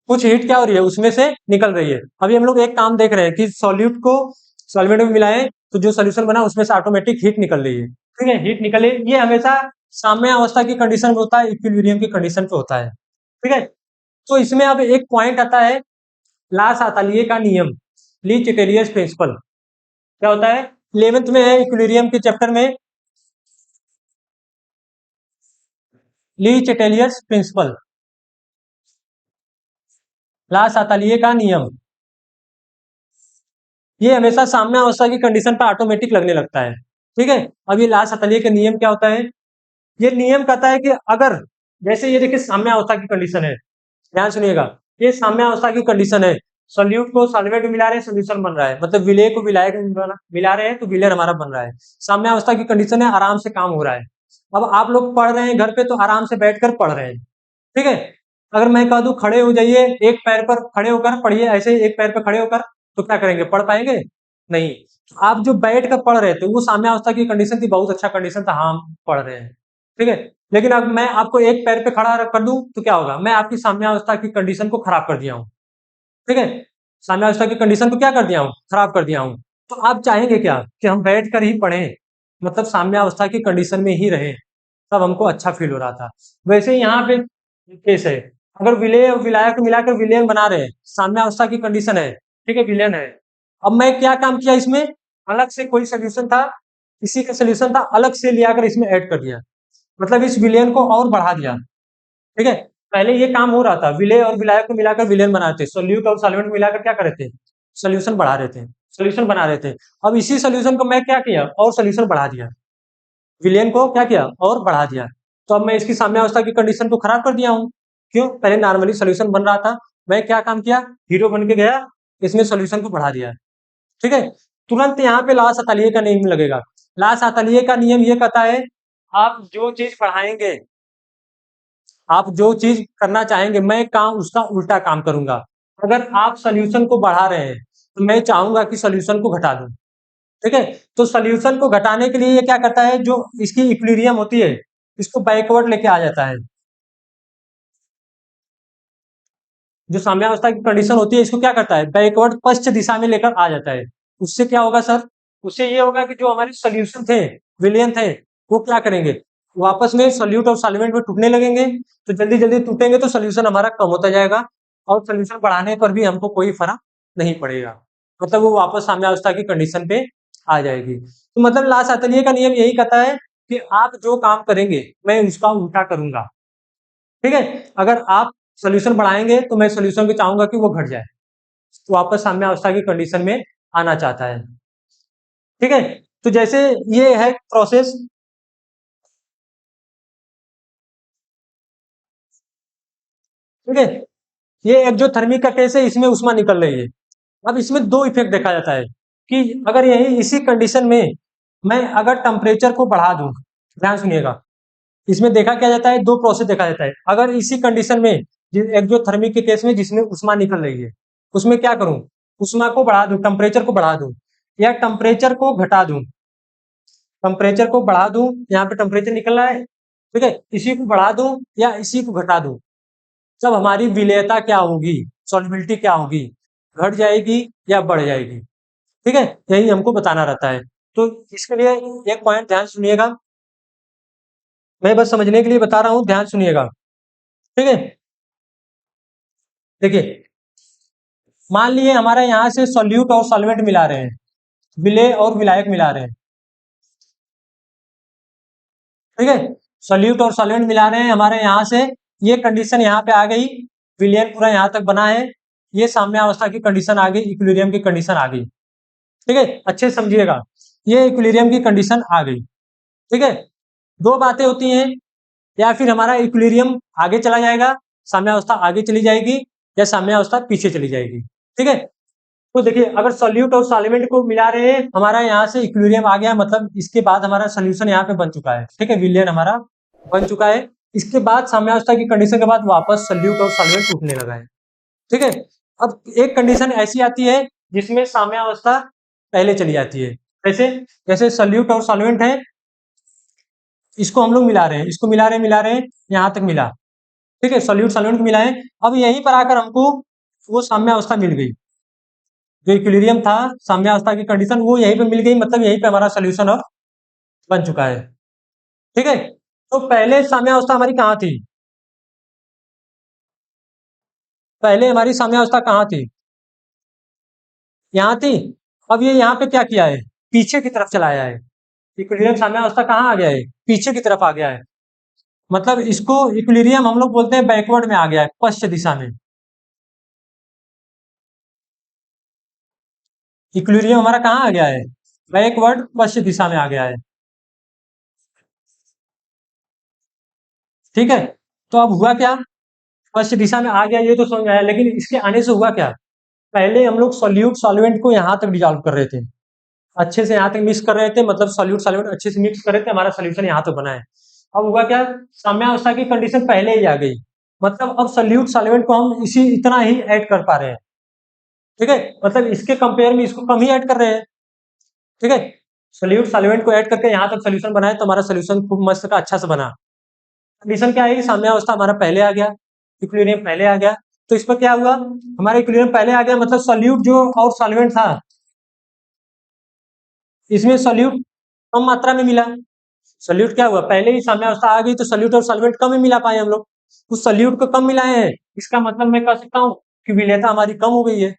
कुछ हीट क्या हो रही है? उसमें से निकल रही है। अभी हम लोग एक काम देख रहे हैं कि सॉल्यूट को सॉल्वेंट में मिलाएं तो जो सोल्यूशन बना उसमें से ऑटोमेटिक हीट निकल रही है। ठीक है, हीट निकले, ये हमेशा साम्य अवस्था की कंडीशन में होता है, इक्विलिब्रियम की कंडीशन पे होता है। ठीक है, तो इसमें अब एक पॉइंट आता है, लास अतालिए का नियम, ली चिटेलियस प्रिंसिपल। क्या होता है? 11th में है इक्विलिब्रियम के चैप्टर में, ली चिटेलियस प्रिंसिपल, लास अतालिए का नियम। ये हमेशा साम्य अवस्था की कंडीशन पर ऑटोमेटिक लगने लगता है। ठीक है, अब ये लास अतालिए का नियम क्या होता है? ये नियम कहता है कि अगर, जैसे ये देखिए साम्य अवस्था की कंडीशन है, ध्यान सुनिएगा, ये साम्य अवस्था की कंडीशन है, सोल्यूट को सॉल्वेंट में मिला रहे हैं, सोल्यूशन बन रहा है, मतलब विलय को विलायक में मिला रहे हैं तो विलय हमारा बन रहा है। साम्य अवस्था की कंडीशन है, आराम से काम हो रहा है। अब आप लोग पढ़ रहे हैं घर पे तो आराम से बैठकर पढ़ रहे हैं। ठीक है, अगर मैं कह दूं खड़े हो जाइए, एक पैर पर खड़े होकर पढ़िए, ऐसे ही एक पैर पर खड़े होकर, तो क्या करेंगे? पढ़ पाएंगे? नहीं। आप जो बैठ कर पढ़ रहे थे वो साम्यावस्था की कंडीशन थी, बहुत अच्छा कंडीशन था, हाँ हम पढ़ रहे हैं। ठीक है, लेकिन अब मैं आपको एक पैर पे खड़ा कर दूं तो क्या होगा? मैं आपकी साम्यावस्था की कंडीशन को खराब कर दिया हूँ। ठीक है, साम्यावस्था की कंडीशन को क्या कर दिया हूँ? खराब कर दिया हूँ। तो आप चाहेंगे क्या कि हम बैठ कर ही पढ़ें, मतलब साम्यावस्था की कंडीशन में ही रहे? तब हमको अच्छा फील हो रहा था। वैसे ही यहाँ पे केस है, अगर विलेय और विलायक को मिलाकर विलयन बना रहे हैं, साम्यावस्था की कंडीशन है, ठीक है, विलयन है। अब मैं क्या काम किया इसमें? अलग से कोई सोल्यूशन था, इसी का सोल्यूशन था, अलग से ले आकर इसमें ऐड कर दिया, मतलब इस विलयन को और बढ़ा दिया। ठीक है, पहले ये काम हो रहा था, विलेय और विलायक को मिलाकर विलयन बनाते थे, सोल्यूट और सॉल्वेंट को मिलाकर क्या कर रहे थे? सोल्यूशन बढ़ा रहे थे, सोल्यूशन बना रहे थे। अब इसी सोल्यूशन को मैं क्या किया? और सोल्यूशन बढ़ा दिया, विलयन को क्या किया? और बढ़ा दिया। तो अब मैं इसकी साम्यावस्था की कंडीशन को खराब कर दिया हूँ। क्यों? पहले नॉर्मली सोल्यूशन बन रहा था, मैं क्या काम किया? हीरो बन के गया, इसमें सोल्यूशन को बढ़ा दिया। ठीक है, तुरंत यहाँ पे लॉस अतालिये का नियम लगेगा। लॉस अतालिये का नियम ये कहता है, आप जो चीज पढ़ाएंगे, आप जो चीज करना चाहेंगे, मैं काम उसका उल्टा काम करूंगा। अगर आप सोल्यूशन को बढ़ा रहे हैं तो मैं चाहूंगा कि सोल्यूशन को घटा दूं। ठीक है, तो सोल्यूशन को घटाने के लिए ये क्या करता है? जो इसकी इक्विलिब्रियम होती है, इसको बैकवर्ड लेके आ जाता है। जो साम्यावस्था की कंडीशन होती है, इसको क्या करता है? बैकवर्ड, पश्च दिशा में लेकर आ जाता है। उससे क्या होगा सर? उससे ये होगा कि जो हमारे सोल्यूशन थे, विलयन थे, वो क्या करेंगे? वापस में सोल्यूट और सॉल्वेंट में टूटने लगेंगे। तो जल्दी जल्दी टूटेंगे तो सोल्यूशन हमारा कम होता जाएगा, और सोल्यूशन बढ़ाने पर भी हमको कोई फर्क नहीं पड़ेगा, मतलब वो वापस साम्यावस्था की कंडीशन पे आ जाएगी। तो मतलब लास अतलिये का नियम यही कहता है कि आप जो काम करेंगे मैं उसका उल्टा करूंगा। ठीक है, अगर आप सोल्यूशन बढ़ाएंगे तो मैं सोल्यूशन को चाहूंगा कि वो घट जाए। वापस साम्यावस्था की कंडीशन में आना चाहता है। ठीक है, तो जैसे ये है प्रोसेस। ठीक है, ये एक्जोथर्मी का केस है, इसमें उष्मा निकल रही है। अब इसमें दो इफेक्ट देखा जाता है कि अगर यही इसी कंडीशन में मैं अगर टेम्परेचर को बढ़ा दूं, ध्यान सुनिएगा, इसमें देखा क्या जाता है, दो प्रोसेस देखा जाता है। अगर इसी कंडीशन में एक्जोथर्मिक के केस में जिसमें उष्मा निकल रही है, उसमें क्या करूं, उष्मा को बढ़ा दूं, टेम्परेचर को बढ़ा दूं, या टेम्परेचर को घटा दूं, टेम्परेचर को बढ़ा दूं, यहाँ पे टेम्परेचर निकल रहा है, ठीक है, इसी को बढ़ा दूं या इसी को घटा दूं, तब हमारी विलेयता क्या होगी, सॉल्युबिलिटी क्या होगी, घट जाएगी या बढ़ जाएगी। ठीक है, यही हमको बताना रहता है। तो इसके लिए एक पॉइंट ध्यान सुनिएगा, मैं बस समझने के लिए बता रहा हूं, ध्यान सुनिएगा। ठीक है, देखिए, मान लिए हमारा यहाँ से सॉल्यूट और सॉल्वेंट मिला रहे हैं, विलेय और विलायक मिला रहे हैं। ठीक है, सॉल्यूट और सॉल्वेंट मिला रहे हैं हमारे यहाँ से, ये कंडीशन यहाँ पे आ गई, विलयन पूरा यहाँ तक बना है, ये साम्यावस्था की कंडीशन आ गई, इक्विलिब्रियम की कंडीशन आ गई। ठीक है, अच्छे से समझिएगा, ये इक्विलिब्रियम की कंडीशन आ गई। ठीक है, दो बातें होती हैं, या फिर हमारा इक्विलिब्रियम आगे चला जाएगा, साम्यावस्था आगे चली जाएगी, या साम्यावस्था पीछे चली जाएगी। ठीक है, तो देखिए, अगर सॉल्यूट और सॉल्वेंट को मिला रहे हैं, हमारा यहाँ से इक्विलिब्रियम आ गया, मतलब इसके बाद हमारा सोल्यूशन यहाँ पे बन चुका है। ठीक है, विलयन हमारा बन चुका है, इसके बाद साम्यावस्था की कंडीशन के बाद वापस सॉल्यूट और सॉल्वेंट टूटने लगा है। ठीक है, अब एक कंडीशन ऐसी आती है जिसमें साम्यावस्था पहले चली जाती है। कैसे, जैसे सॉल्यूट और सॉल्वेंट है, इसको हम लोग मिला रहे हैं, इसको मिला रहे हैं, यहाँ तक मिला। ठीक है, सॉल्यूट सॉल्वेंट को मिलाएं, अब यहीं पर आकर हमको वो साम्यावस्था मिल गई, जो इक्विलिब्रियम था, साम्यावस्था की कंडीशन वो यहीं पे मिल गई, मतलब यहीं पे हमारा सोल्यूशन अब बन चुका है। ठीक है, तो पहले साम्यावस्था हमारी कहाँ थी, पहले हमारी साम्यावस्था कहाँ थी, यहाँ थी। अब ये यहाँ पे क्या किया है, पीछे की तरफ चलाया है, इक्विलिब्रियम साम्यावस्था कहाँ आ गया है, पीछे की तरफ आ गया है, मतलब इसको इक्विलिब्रियम हम लोग बोलते हैं बैकवर्ड में आ गया है, पश्चिम दिशा में। इक्विलिब्रियम हमारा कहाँ आ गया है, बैकवर्ड पश्चिम दिशा में आ गया है। ठीक है, तो अब हुआ क्या, पश्चिम दिशा में आ गया, ये तो समझ में आया, लेकिन इसके आने से हुआ क्या, पहले हम लोग सॉल्यूट सॉल्वेंट को यहाँ तक डिजॉल्व कर रहे थे, अच्छे से यहाँ तक मिक्स कर रहे थे, मतलब सॉल्यूट सॉल्वेंट अच्छे से मिक्स कर रहे थे, हमारा सोल्यूशन यहाँ तक बना है। अब हुआ क्या, साम्यावस्था की कंडीशन पहले ही आ गई, मतलब अब सॉल्यूट सॉल्वेंट को हम इसी इतना ही ऐड कर पा रहे हैं। ठीक है, मतलब इसके कंपेयर में इसको कम ही ऐड कर रहे हैं। ठीक है, सोल्यूट सॉल्वेंट को ऐड करके यहाँ तक सोल्यूशन बनाए, तो हमारा सोल्यूशन खूब मस्त का अच्छा से बना। कंडीशन क्या है, साम्यावस्था हमारा पहले आ गया, इक्विलिब्रियम पहले आ गया, तो इस पर क्या हुआ, हमारा इक्विलिब्रियम पहले आ गया, मतलब सॉल्यूट जो और सॉल्वेंट था, इसमें सॉल्यूट कम मात्रा में मिला। सॉल्यूट क्या हुआ, पहले ही साम्यावस्था आ गई, तो सॉल्यूट और सॉल्वेंट कम ही मिला पाए हम लोग, उस सॉल्यूट को कम मिलाए हैं, इसका मतलब मैं कह सकता हूँ कि विलेयता हमारी कम हो गई है।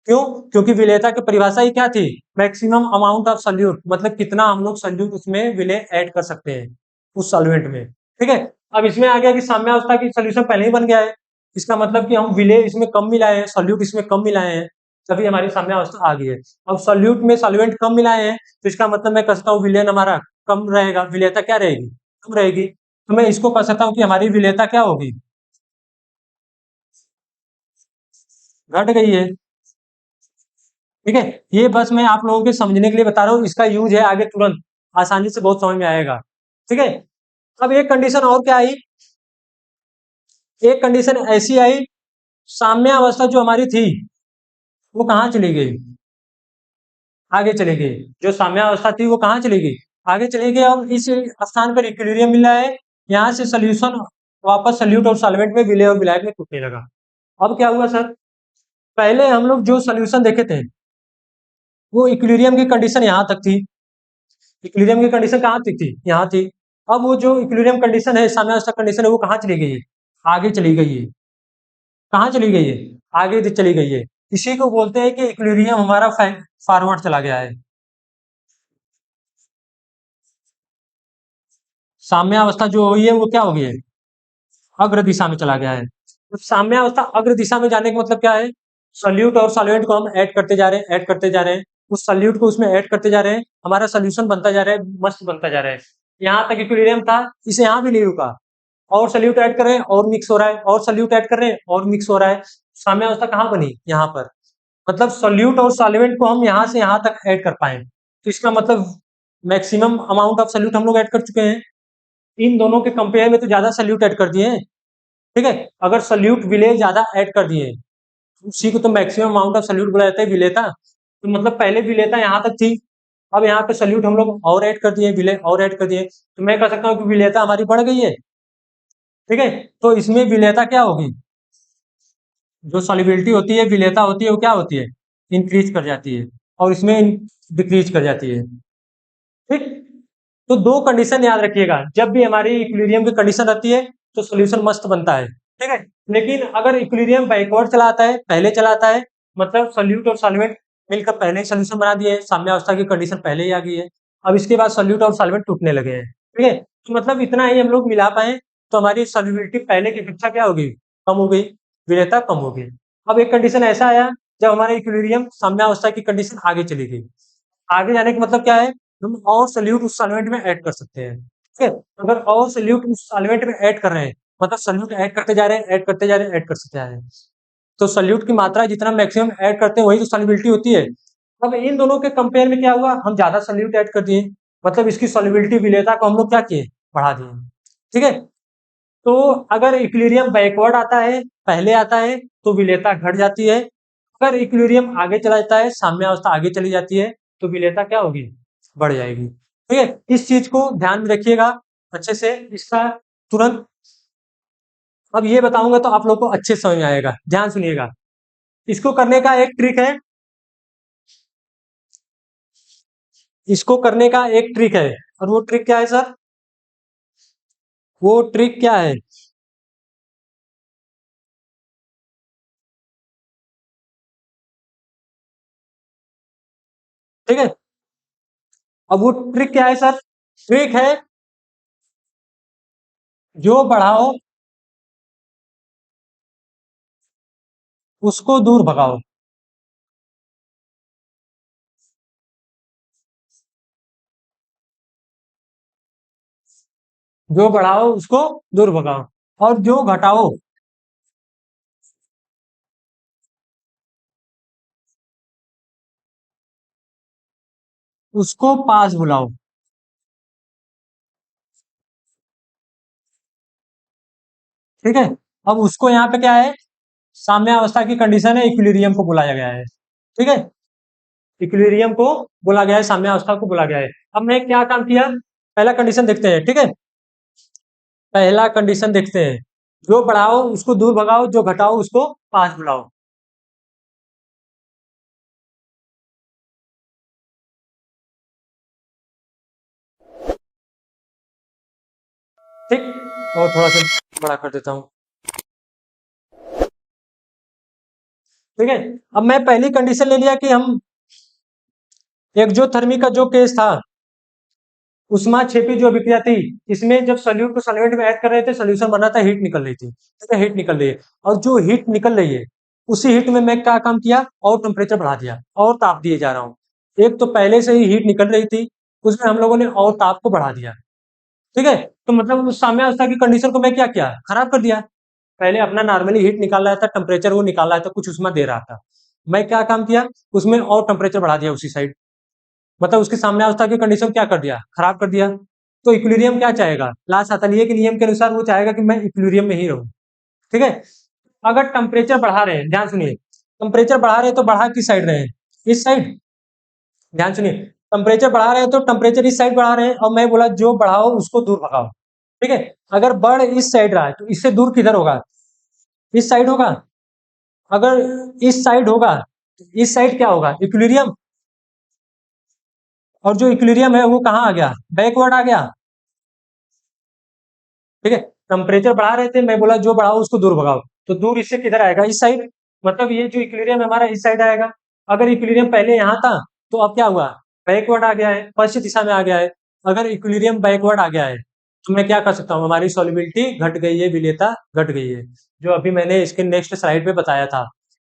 क्यों, क्योंकि विलेयता की परिभाषा ही क्या थी, मैक्सिमम अमाउंट ऑफ सॉल्यूट, मतलब कितना हम लोग सॉल्यूट उसमें विलेय ऐड कर सकते हैं उस सॉल्वेंट में। ठीक है, अब इसमें आ गया कि साम्यावस्था की सोल्यूशन पहले ही बन गया है, इसका मतलब कि हम विलेय इसमें कम मिलाए हैं, सॉल्यूट इसमें कम मिलाए हैं, तभी हमारी साम्यावस्था आ गई है। अब सॉल्यूट में सॉल्वेंट कम मिलाए हैं, तो इसका मतलब मैं कह सकता हूँ विलयन हमारा कम रहेगा, विलेयता क्या रहेगी, कम रहेगी, तो मैं इसको कह सकता हूँ कि हमारी विलेयता क्या होगी, घट गई है। ठीक है, ये बस मैं आप लोगों के समझने के लिए बता रहा हूँ, इसका यूज है आगे तुरंत आसानी से बहुत समझ में आएगा। ठीक है, अब एक कंडीशन और क्या आई, एक कंडीशन ऐसी आई, साम्यावस्था जो हमारी थी वो कहाँ चली गई, आगे चली गई, जो साम्यावस्था थी वो कहाँ चली गई, आगे चली गई। अब इस स्थान पर इक्विलिब्रियम मिला है, यहाँ से सोल्यूशन वापस सॉल्यूट और सॉल्वेंट में विलय और विलायक में टूटने लगा। अब क्या हुआ सर, पहले हम लोग जो सोल्यूशन देखे थे वो इक्विलिब्रियम की कंडीशन यहाँ तक थी, इक्विलिब्रियम की कंडीशन कहाँ तक थी, यहाँ थी। अब वो जो इक्विलिब्रियम कंडीशन है, साम्यावस्था कंडीशन है, वो कहाँ चली गई है, आगे चली गई है, कहाँ चली गई है, आगे चली गई है। इसी को बोलते हैं कि इक्विलिब्रियम हमारा फॉरवर्ड चला गया है, साम्यावस्था जो हुई है वो क्या हो गई है, अग्र दिशा में चला गया है। तो साम्यावस्था अग्र दिशा में जाने का मतलब क्या है, सॉल्यूट और सॉल्वेंट को हम ऐड करते जा रहे हैं, ऐड करते जा रहे हैं, उस सॉल्यूट को उसमें ऐड करते जा रहे हैं, हमारा सोल्यूशन बनता जा रहा है, मस्त बनता जा रहा है। यहाँ तक इक्विलिब्रियम था, इसे यहाँ भी नहीं रुका, और सॉल्यूट ऐड कर रहे हैं और मिक्स हो रहा है, और सॉल्यूट ऐड कर रहे हैं और मिक्स हो रहा है। साम्यावस्था कहाँ बनी? यहाँ पर। मतलब सॉल्यूट और सॉल्वेंट को हम यहाँ से यहाँ तक ऐड कर पाए, तो इसका मतलब मैक्सिमम अमाउंट ऑफ सॉल्यूट हम लोग ऐड कर चुके हैं। इन दोनों के कंपेयर में तो ज्यादा सॉल्यूट ऐड कर दिए हैं, ठीक है। अगर सॉल्यूट विलेय ज्यादा ऐड कर दिए, उसी को तो मैक्सिमम अमाउंट ऑफ सॉल्यूट बोला जाता है, विलेयता। तो मतलब पहले विलेयता यहाँ तक थी, अब यहाँ पे सॉल्यूट हम लोग और ऐड कर दिए, विलेय और ऐड कर दिए, तो मैं कह सकता हूँ कि विलेयता हमारी बढ़ गई है, ठीक है। तो इसमें विलेयता क्या होगी? जो सॉल्युबिलिटी होती है, विलेयता होती है, वो क्या होती है? इंक्रीज कर जाती है, और इसमें डिक्रीज कर जाती है, ठीक। तो दो कंडीशन याद रखिएगा, जब भी हमारी इक्विलिब्रियम की कंडीशन रहती है तो सॉल्यूशन मस्त बनता है, ठीक है। लेकिन अगर इक्विलिब्रियम बैकवर्ड चलाता है, पहले चलाता है, मतलब सॉल्यूट और सॉल्वेंट मिलकर पहले ही सॉल्यूशन बना दिए, साम्यावस्था की कंडीशन पहले ही आ गई है, अब इसके बाद सॉल्यूट और सॉल्वेंट टूटने लगे हैं, ठीक है। तो मतलब इतना ही हम लोग मिला पाए, तो हमारी सॉल्युबिलिटी पहले की अपेक्षा क्या होगी? कम हो गई, विलेयता कम हो गई। अब एक कंडीशन ऐसा आया जब हमारे इक्विलिब्रियम साम्यावस्था की कंडीशन आगे चली गई। आगे जाने का मतलब क्या है? हम और सॉल्यूट उस सॉल्वेंट में ऐड कर सकते हैं, ठीक है। अगर और सॉल्यूट उस सॉल्वेंट में ऐड कर रहे हैं, मतलब सॉल्यूट ऐड करते जा रहे हैं, ऐड करते जा रहे हैं, ऐड करते जा रहे हैं, तो सॉल्यूट की मात्रा जितना मैक्सिमम ऐड करते हैं वही तो सॉल्युबिलिटी होती है। अब इन दोनों के कंपेयर में क्या हुआ? हम ज्यादा सॉल्यूट ऐड कर दिए, मतलब इसकी सॉल्युबिलिटी विलेयता को हम लोग क्या किए? बढ़ा दिए, ठीक है। तो अगर इक्विलिब्रियम बैकवर्ड आता है, पहले आता है, तो विलेयता घट जाती है। अगर इक्विलिब्रियम आगे चला जाता है, साम्यावस्था आगे चली जाती है, तो विलेयता क्या होगी? बढ़ जाएगी, ठीक है। इस चीज को ध्यान में रखिएगा अच्छे से, इसका तुरंत अब ये बताऊंगा तो आप लोग को अच्छे समझ में आएगा, ध्यान सुनिएगा। इसको करने का एक ट्रिक है, इसको करने का एक ट्रिक है, और वो ट्रिक क्या है सर? वो ट्रिक क्या है? ठीक है। अब वो ट्रिक क्या है सर? ट्रिक है, जो बढ़ाओ उसको दूर भगाओ। जो बढ़ाओ उसको दूर भगाओ, और जो घटाओ उसको पास बुलाओ, ठीक है। अब उसको यहाँ पे क्या है? साम्यावस्था की कंडीशन है, इक्विलिब्रियम को बुलाया गया है, ठीक है। इक्विलिब्रियम को बोला गया है, साम्यावस्था को बोला गया है। अब मैं क्या काम किया? पहला कंडीशन देखते हैं, ठीक है। पहला कंडीशन देखते हैं, जो बढ़ाओ उसको दूर भगाओ, जो घटाओ उसको पास बुलाओ, ठीक। और थोड़ा सा बड़ा कर देता हूँ, ठीक है। अब मैं पहली कंडीशन ले लिया कि हम एक्जोथर्मी का जो केस था, उष्मा क्षेपी जो अभिक्रिया थी, इसमें जब सॉल्यूट को सॉल्वेंट में ऐड कर रहे थे, सॉल्यूशन बना था, हीट निकल रही थी, ठीक है, हीट निकल रही है। और जो हीट निकल रही है, उसी हीट में मैं क्या काम किया? और टेम्परेचर बढ़ा दिया, और ताप दिए जा रहा हूँ। एक तो पहले से ही हीट निकल रही थी, उसमें हम लोगों ने और ताप को बढ़ा दिया, ठीक है। तो मतलब उस साम्यावस्था की कंडीशन को मैं क्या किया? खराब कर दिया। पहले अपना नॉर्मली हीट निकाल रहा था, टेम्परेचर वो निकाल रहा था, कुछ उष्मा दे रहा था, मैं क्या काम किया? उसमें और टेम्परेचर बढ़ा दिया उसी साइड, मतलब उसकी साम्यावस्था की कंडीशन क्या कर दिया? खराब कर दिया। तो इक्विलिब्रियम क्या चाहेगा? लास्ट अतलिये के नियम के अनुसार वो चाहेगा कि मैं इक्विलिब्रियम में ही रहूं, ठीक है। अगर टेम्परेचर बढ़ा रहे हैं, ध्यान सुनिए, टेम्परेचर बढ़ा रहे हैं तो बढ़ा किस साइड रहे हैं? इस साइड। ध्यान सुनिए, टेम्परेचर बढ़ा रहे हैं तो टेम्परेचर इस साइड बढ़ा रहे हैं, और मैं बोला जो बढ़ाओ उसको दूर भगाओ, ठीक है। अगर बढ़ इस साइड रहा है तो इससे दूर किधर होगा? इस साइड होगा। अगर इस साइड होगा तो इस साइड क्या होगा? इक्विलिब्रियम। और जो इक्विलिब्रियम है वो कहाँ आ गया? बैकवर्ड आ गया, ठीक है। टेम्परेचर बढ़ा रहे थे, मैं बोला जो बढ़ाओ उसको दूर भगाओ, तो दूर इससे किधर आएगा? इस साइड। मतलब ये जो इक्विलिब्रियम हमारा इस साइड आएगा। अगर इक्विलिब्रियम पहले यहाँ था, तो अब क्या हुआ? बैकवर्ड आ गया है, पश्चिम दिशा में आ गया है। अगर इक्विलिब्रियम बैकवर्ड आ गया है, तो मैं क्या कर सकता हूँ? हमारी सॉल्युबिलिटी घट गई है, विलेयता घट गई है, जो अभी मैंने इसके नेक्स्ट स्लाइड पे बताया था।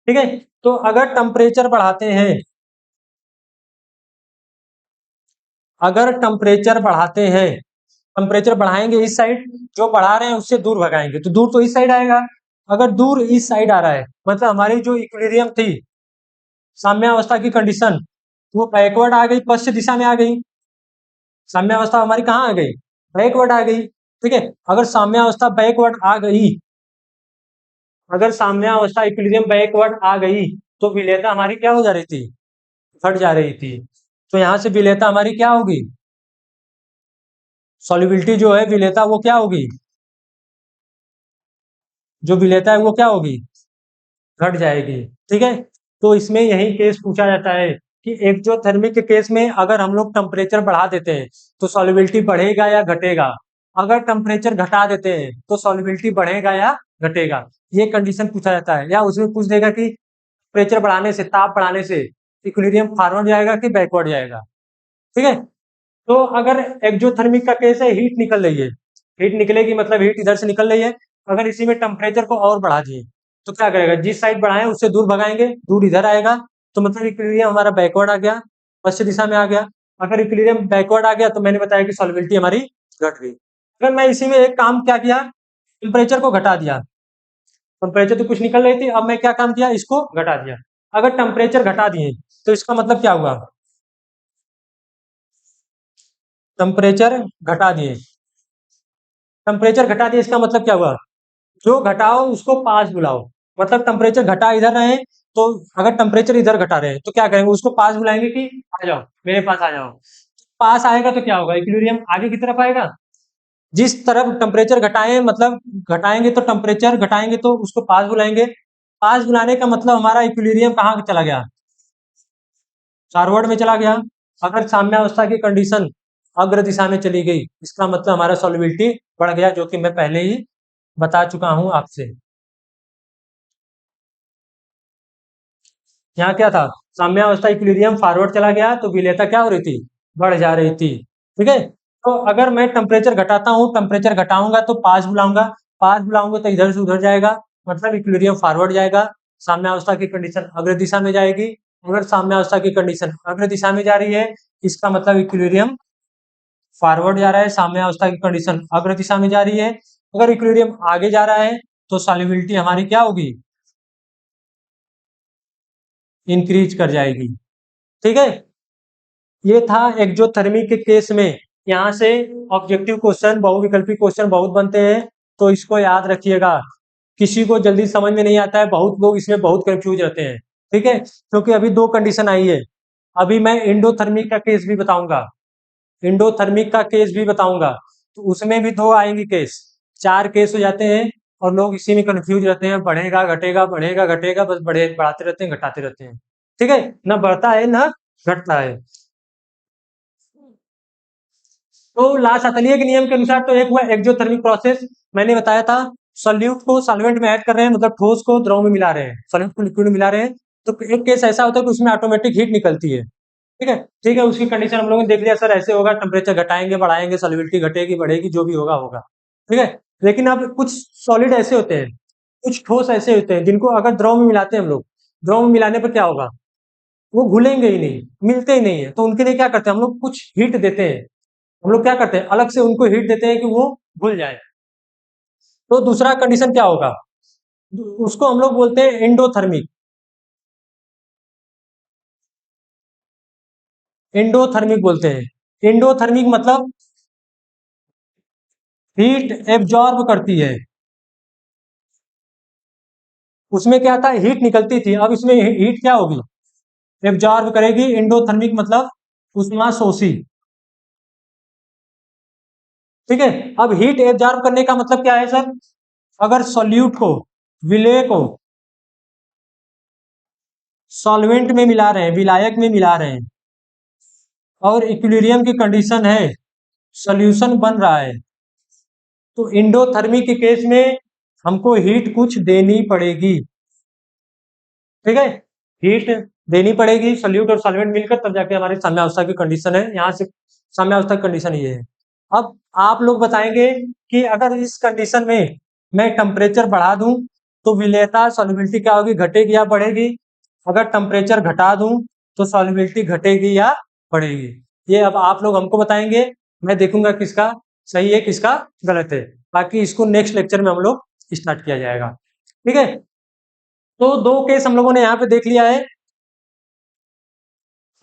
ठीक है। तो अगर टेम्परेचर बढ़ाते हैं, अगर टेम्परेचर बढ़ाते हैं, टेम्परेचर बढ़ाएंगे इस साइड, जो बढ़ा रहे हैं उससे दूर भगाएंगे, तो दूर तो इस साइड आएगा। अगर दूर इस साइड आ रहा है मतलब हमारी जो इक्विलिब्रियम थी, साम्यावस्था की कंडीशन, वो बैकवर्ड आ गई, पश्चिम दिशा में आ गई। साम्यावस्था हमारी कहाँ आ गई? बैकवर्ड आ गई। ठीक है। अगर साम्यावस्था बैकवर्ड आ गई, अगर साम्यावस्था इक्विलिब्रियम बैकवर्ड आ गई, तो विलेयता हमारी क्या हो जा रही थी? घट जा रही थी। तो यहाँ से विलेयता हमारी क्या होगी? सॉल्युबिलिटी जो है विलेयता वो क्या होगी? जो विलेयता है वो क्या होगी? घट जाएगी। ठीक है। तो इसमें यही केस पूछा जाता है कि एक्जोथर्मिक के केस में अगर हम लोग टेम्परेचर बढ़ा देते हैं तो सॉल्युबिलिटी बढ़ेगा या घटेगा। अगर टेम्परेचर घटा देते हैं तो सॉल्युबिलिटी बढ़ेगा या घटेगा, ये कंडीशन पूछा जाता है। या उसमें पूछ देगा कि टेम्परेचर बढ़ाने से, ताप बढ़ाने से इक्विलिब्रियम फॉरवर्ड जाएगा कि बैकवर्ड जाएगा। ठीक है। तो अगर एक्जोथर्मिक का केस है, हीट निकल रही है, हीट निकलेगी मतलब हीट इधर से निकल रही है। अगर इसी में टेम्परेचर को और बढ़ा दिए तो क्या करेगा? जिस साइड बढ़ाएं उससे दूर भगाएंगे, दूर इधर आएगा, तो मतलब इक्विलिब्रियम हमारा बैकवर्ड आ गया, पश्चिम दिशा में आ गया। अगर इक्विलिब्रियम बैकवर्ड आ गया तो मैंने बताया कि सॉल्युबिलिटी हमारी घट गई। अगर मैं इसी में एक काम क्या किया, टेम्परेचर को घटा दिया, टेम्परेचर तो कुछ निकल रही थी, अब मैं क्या काम किया, इसको घटा दिया। अगर टेम्परेचर घटा दिए तो इसका मतलब क्या हुआ? टेम्परेचर घटा दिए, टेम्परेचर घटा दिए इसका मतलब क्या हुआ? जो घटाओ उसको पास बुलाओ। मतलब टेम्परेचर घटा इधर रहे हैं, तो अगर टेम्परेचर इधर घटा रहे हैं तो क्या करेंगे? उसको पास बुलाएंगे कि आ जाओ मेरे पास आ जाओ। पास आएगा तो क्या होगा? इक्विलिब्रियम आगे की तरफ आएगा। जिस तरफ टेम्परेचर घटाएं मतलब घटाएंगे तो टेम्परेचर घटाएंगे तो उसको पास बुलाएंगे। पास बुलाने का मतलब हमारा इक्विलिब्रियम कहाँ चला गया? फॉरवर्ड में चला गया। अगर साम्यावस्था की कंडीशन अग्र दिशा में चली गई, इसका मतलब हमारा सॉल्युबिलिटी बढ़ गया, जो कि मैं पहले ही बता चुका हूं आपसे। यहाँ क्या था? साम्यावस्था इक्विलिब्रियम फॉरवर्ड चला गया तो विलेयता क्या हो रही थी? बढ़ जा रही थी। ठीक है। तो अगर मैं टेम्परेचर घटाता हूँ, टेम्परेचर घटाऊंगा तो पास बुलाऊंगा, पास बुलाऊंगा तो इधर से उधर जाएगा, मतलब इक्विलिब्रियम फॉरवर्ड जाएगा। साम्यावस्था की कंडीशन अग्र दिशा में जाएगी। अगर साम्यावस्था की कंडीशन अग्र दिशा में जा रही है, इसका मतलब इक्विलिब्रियम फॉरवर्ड जा रहा है। साम्यावस्था की कंडीशन अग्र दिशा में जा रही है। अगर इक्विलिब्रियम आगे जा रहा है तो सॉल्युबिलिटी हमारी क्या होगी? इंक्रीज कर जाएगी। ठीक है। ये था एक्जोथर्मी के केस में। यहाँ से ऑब्जेक्टिव क्वेश्चन, बहुविकल्पी क्वेश्चन बहुत बनते हैं, तो इसको याद रखिएगा। किसी को जल्दी समझ में नहीं आता है, बहुत लोग इसमें बहुत कंफ्यूज रहते हैं। ठीक है। क्योंकि अभी दो कंडीशन आई है। अभी मैं इंडोथर्मिक का केस भी बताऊंगा, इंडोथर्मिक का केस भी बताऊंगा, तो उसमें भी दो आएंगे केस, चार केस हो जाते हैं। और लोग इसी में कंफ्यूज रहते हैं, बढ़ेगा घटेगा, बढ़ेगा घटेगा, बस बढ़ाते रहते हैं, घटाते रहते हैं। ठीक है। ना बढ़ता है ना घटता है। तो लास्ट अतलीय के नियम के अनुसार तो एक हुआ एक्जोथर्मिक प्रोसेस, मैंने बताया था। सॉल्यूट को सॉल्वेंट में ऐड कर रहे हैं, मतलब ठोस को द्रव में मिला रहे हैं, सॉल्यूट को लिक्विड में मिला रहे हैं। तो एक केस ऐसा होता है कि उसमें ऑटोमेटिक हीट निकलती है। ठीक है। ठीक है, उसकी कंडीशन हम लोगों ने देख लिया, सर ऐसे होगा, टेम्परेचर घटाएंगे बढ़ाएंगे, सॉल्युबिलिटी घटेगी बढ़ेगी, जो भी होगा होगा। ठीक है। लेकिन अब कुछ सॉलिड ऐसे होते हैं, कुछ ठोस ऐसे होते हैं जिनको अगर द्रव में मिलाते हैं हम लोग, द्रव में मिलाने पर क्या होगा? वो घुलेंगे ही नहीं, मिलते ही नहीं है। तो उनके लिए क्या करते हैं हम लोग? कुछ हीट देते हैं। हम लोग क्या करते हैं? अलग से उनको हीट देते हैं कि वो घुल जाए। तो दूसरा कंडीशन क्या होगा? उसको हम लोग बोलते हैं एंडोथर्मिक। एंडोथर्मिक बोलते हैं। एंडोथर्मिक मतलब हीट एब्जॉर्ब करती है। उसमें क्या था? हीट निकलती थी, अब इसमें हीट क्या होगी? एब्जॉर्ब करेगी। एंडोथर्मिक मतलब उष्मा शोषी। ठीक है। अब हीट एब्जॉर्ब करने का मतलब क्या है सर? अगर सॉल्यूट को, विलेय को सॉल्वेंट में मिला रहे हैं, विलायक में मिला रहे हैं, और इक्विलिब्रियम की कंडीशन है, सॉल्यूशन बन रहा है, तो एंडोथर्मिक के केस में हमको हीट कुछ देनी पड़ेगी। ठीक है। हीट देनी पड़ेगी, सॉल्यूट और सॉल्वेंट मिलकर, तब जाके हमारी साम्यावस्था की कंडीशन है। यहाँ से साम्यावस्था की कंडीशन ये है। अब आप लोग बताएंगे कि अगर इस कंडीशन में मैं टेम्परेचर बढ़ा दूं तो विलेयता सॉल्युबिलिटी क्या होगी, घटेगी या बढ़ेगी। अगर टेम्परेचर घटा दूं तो सॉल्युबिलिटी घटेगी या बढ़ेगी। ये अब आप लोग हमको बताएंगे, मैं देखूंगा किसका सही है किसका गलत है। बाकी इसको नेक्स्ट लेक्चर में हम लोग स्टार्ट किया जाएगा। ठीक है, तो दो केस हम लोगों ने यहाँ पे देख लिया है।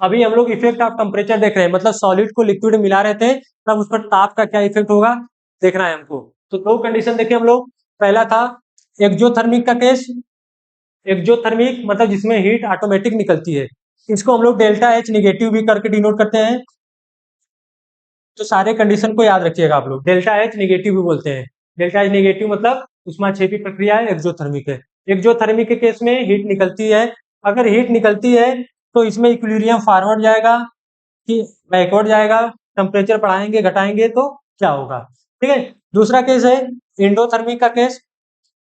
अभी हम लोग इफेक्ट ऑफ टेम्परेचर देख रहे हैं, मतलब सॉलिड को लिक्विड में मिला रहे थे तब उस पर ताप का क्या इफेक्ट होगा देखना है हमको। तो दो कंडीशन देखे हम लोग। पहला था एक्जोथर्मिक का केस। एक्जोथर्मिक मतलब जिसमें हीट ऑटोमेटिक निकलती है, इसको हम लोग डेल्टा एच निगेटिव भी करके डिनोट करते हैं। तो सारे कंडीशन को याद रखिएगा आप लोग, डेल्टा एच निगेटिव भी बोलते हैं। डेल्टा एच निगेटिव मतलब ऊष्माक्षेपी प्रक्रिया है, एक्जोथर्मिक है। एक्जोथर्मिक के केस में हीट निकलती है। अगर हीट निकलती है तो इसमें इक्विलिब्रियम फॉरवर्ड जाएगा कि बैकवर्ड जाएगा, टेम्परेचर बढ़ाएंगे घटाएंगे तो क्या होगा। ठीक है, दूसरा केस है एंडोथर्मिक का केस,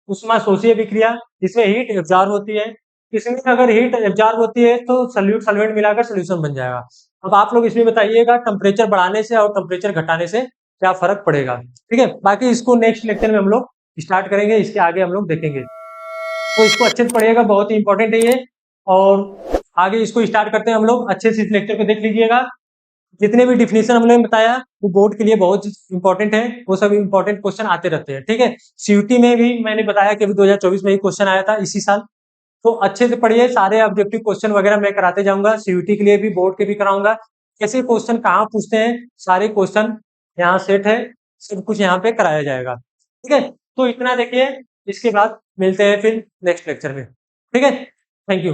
उष्मा शोषीय विक्रिया जिसमें हीट एब्जॉर्ब होती है। इसमें अगर हीट एब्जॉर्ब होती है तो सल्यूट सॉल्वेंट मिलाकर सोल्यूशन बन जाएगा। अब आप लोग इसमें बताइएगा टेम्परेचर बढ़ाने से और टेम्परेचर घटाने से क्या फर्क पड़ेगा। ठीक है, बाकी इसको नेक्स्ट लेक्चर में हम लोग स्टार्ट करेंगे, इसके आगे हम लोग देखेंगे। तो इसको अच्छे से पढ़िएगा, बहुत ही इंपॉर्टेंट है ये। और आगे इसको स्टार्ट करते हैं हम लोग, अच्छे से इस लेक्चर को देख लीजिएगा। जितने भी डिफिनेशन हमने बताया वो बोर्ड के लिए बहुत इंपॉर्टेंट है, वो सब इंपॉर्टेंट क्वेश्चन आते रहते हैं। ठीक है, सीयूटी में भी मैंने बताया कि अभी 2024 में ही क्वेश्चन आया था इसी साल। तो अच्छे से पढ़िए, सारे ऑब्जेक्टिव क्वेश्चन वगैरह मैं कराते जाऊंगा, सीयूटी के लिए भी बोर्ड के भी कराऊंगा। कैसे क्वेश्चन कहाँ पूछते हैं, सारे क्वेश्चन यहाँ सेट है, सब कुछ यहाँ पे कराया जाएगा। ठीक है, तो इतना देखिए, इसके बाद मिलते हैं फिर नेक्स्ट लेक्चर में। ठीक है, थैंक यू।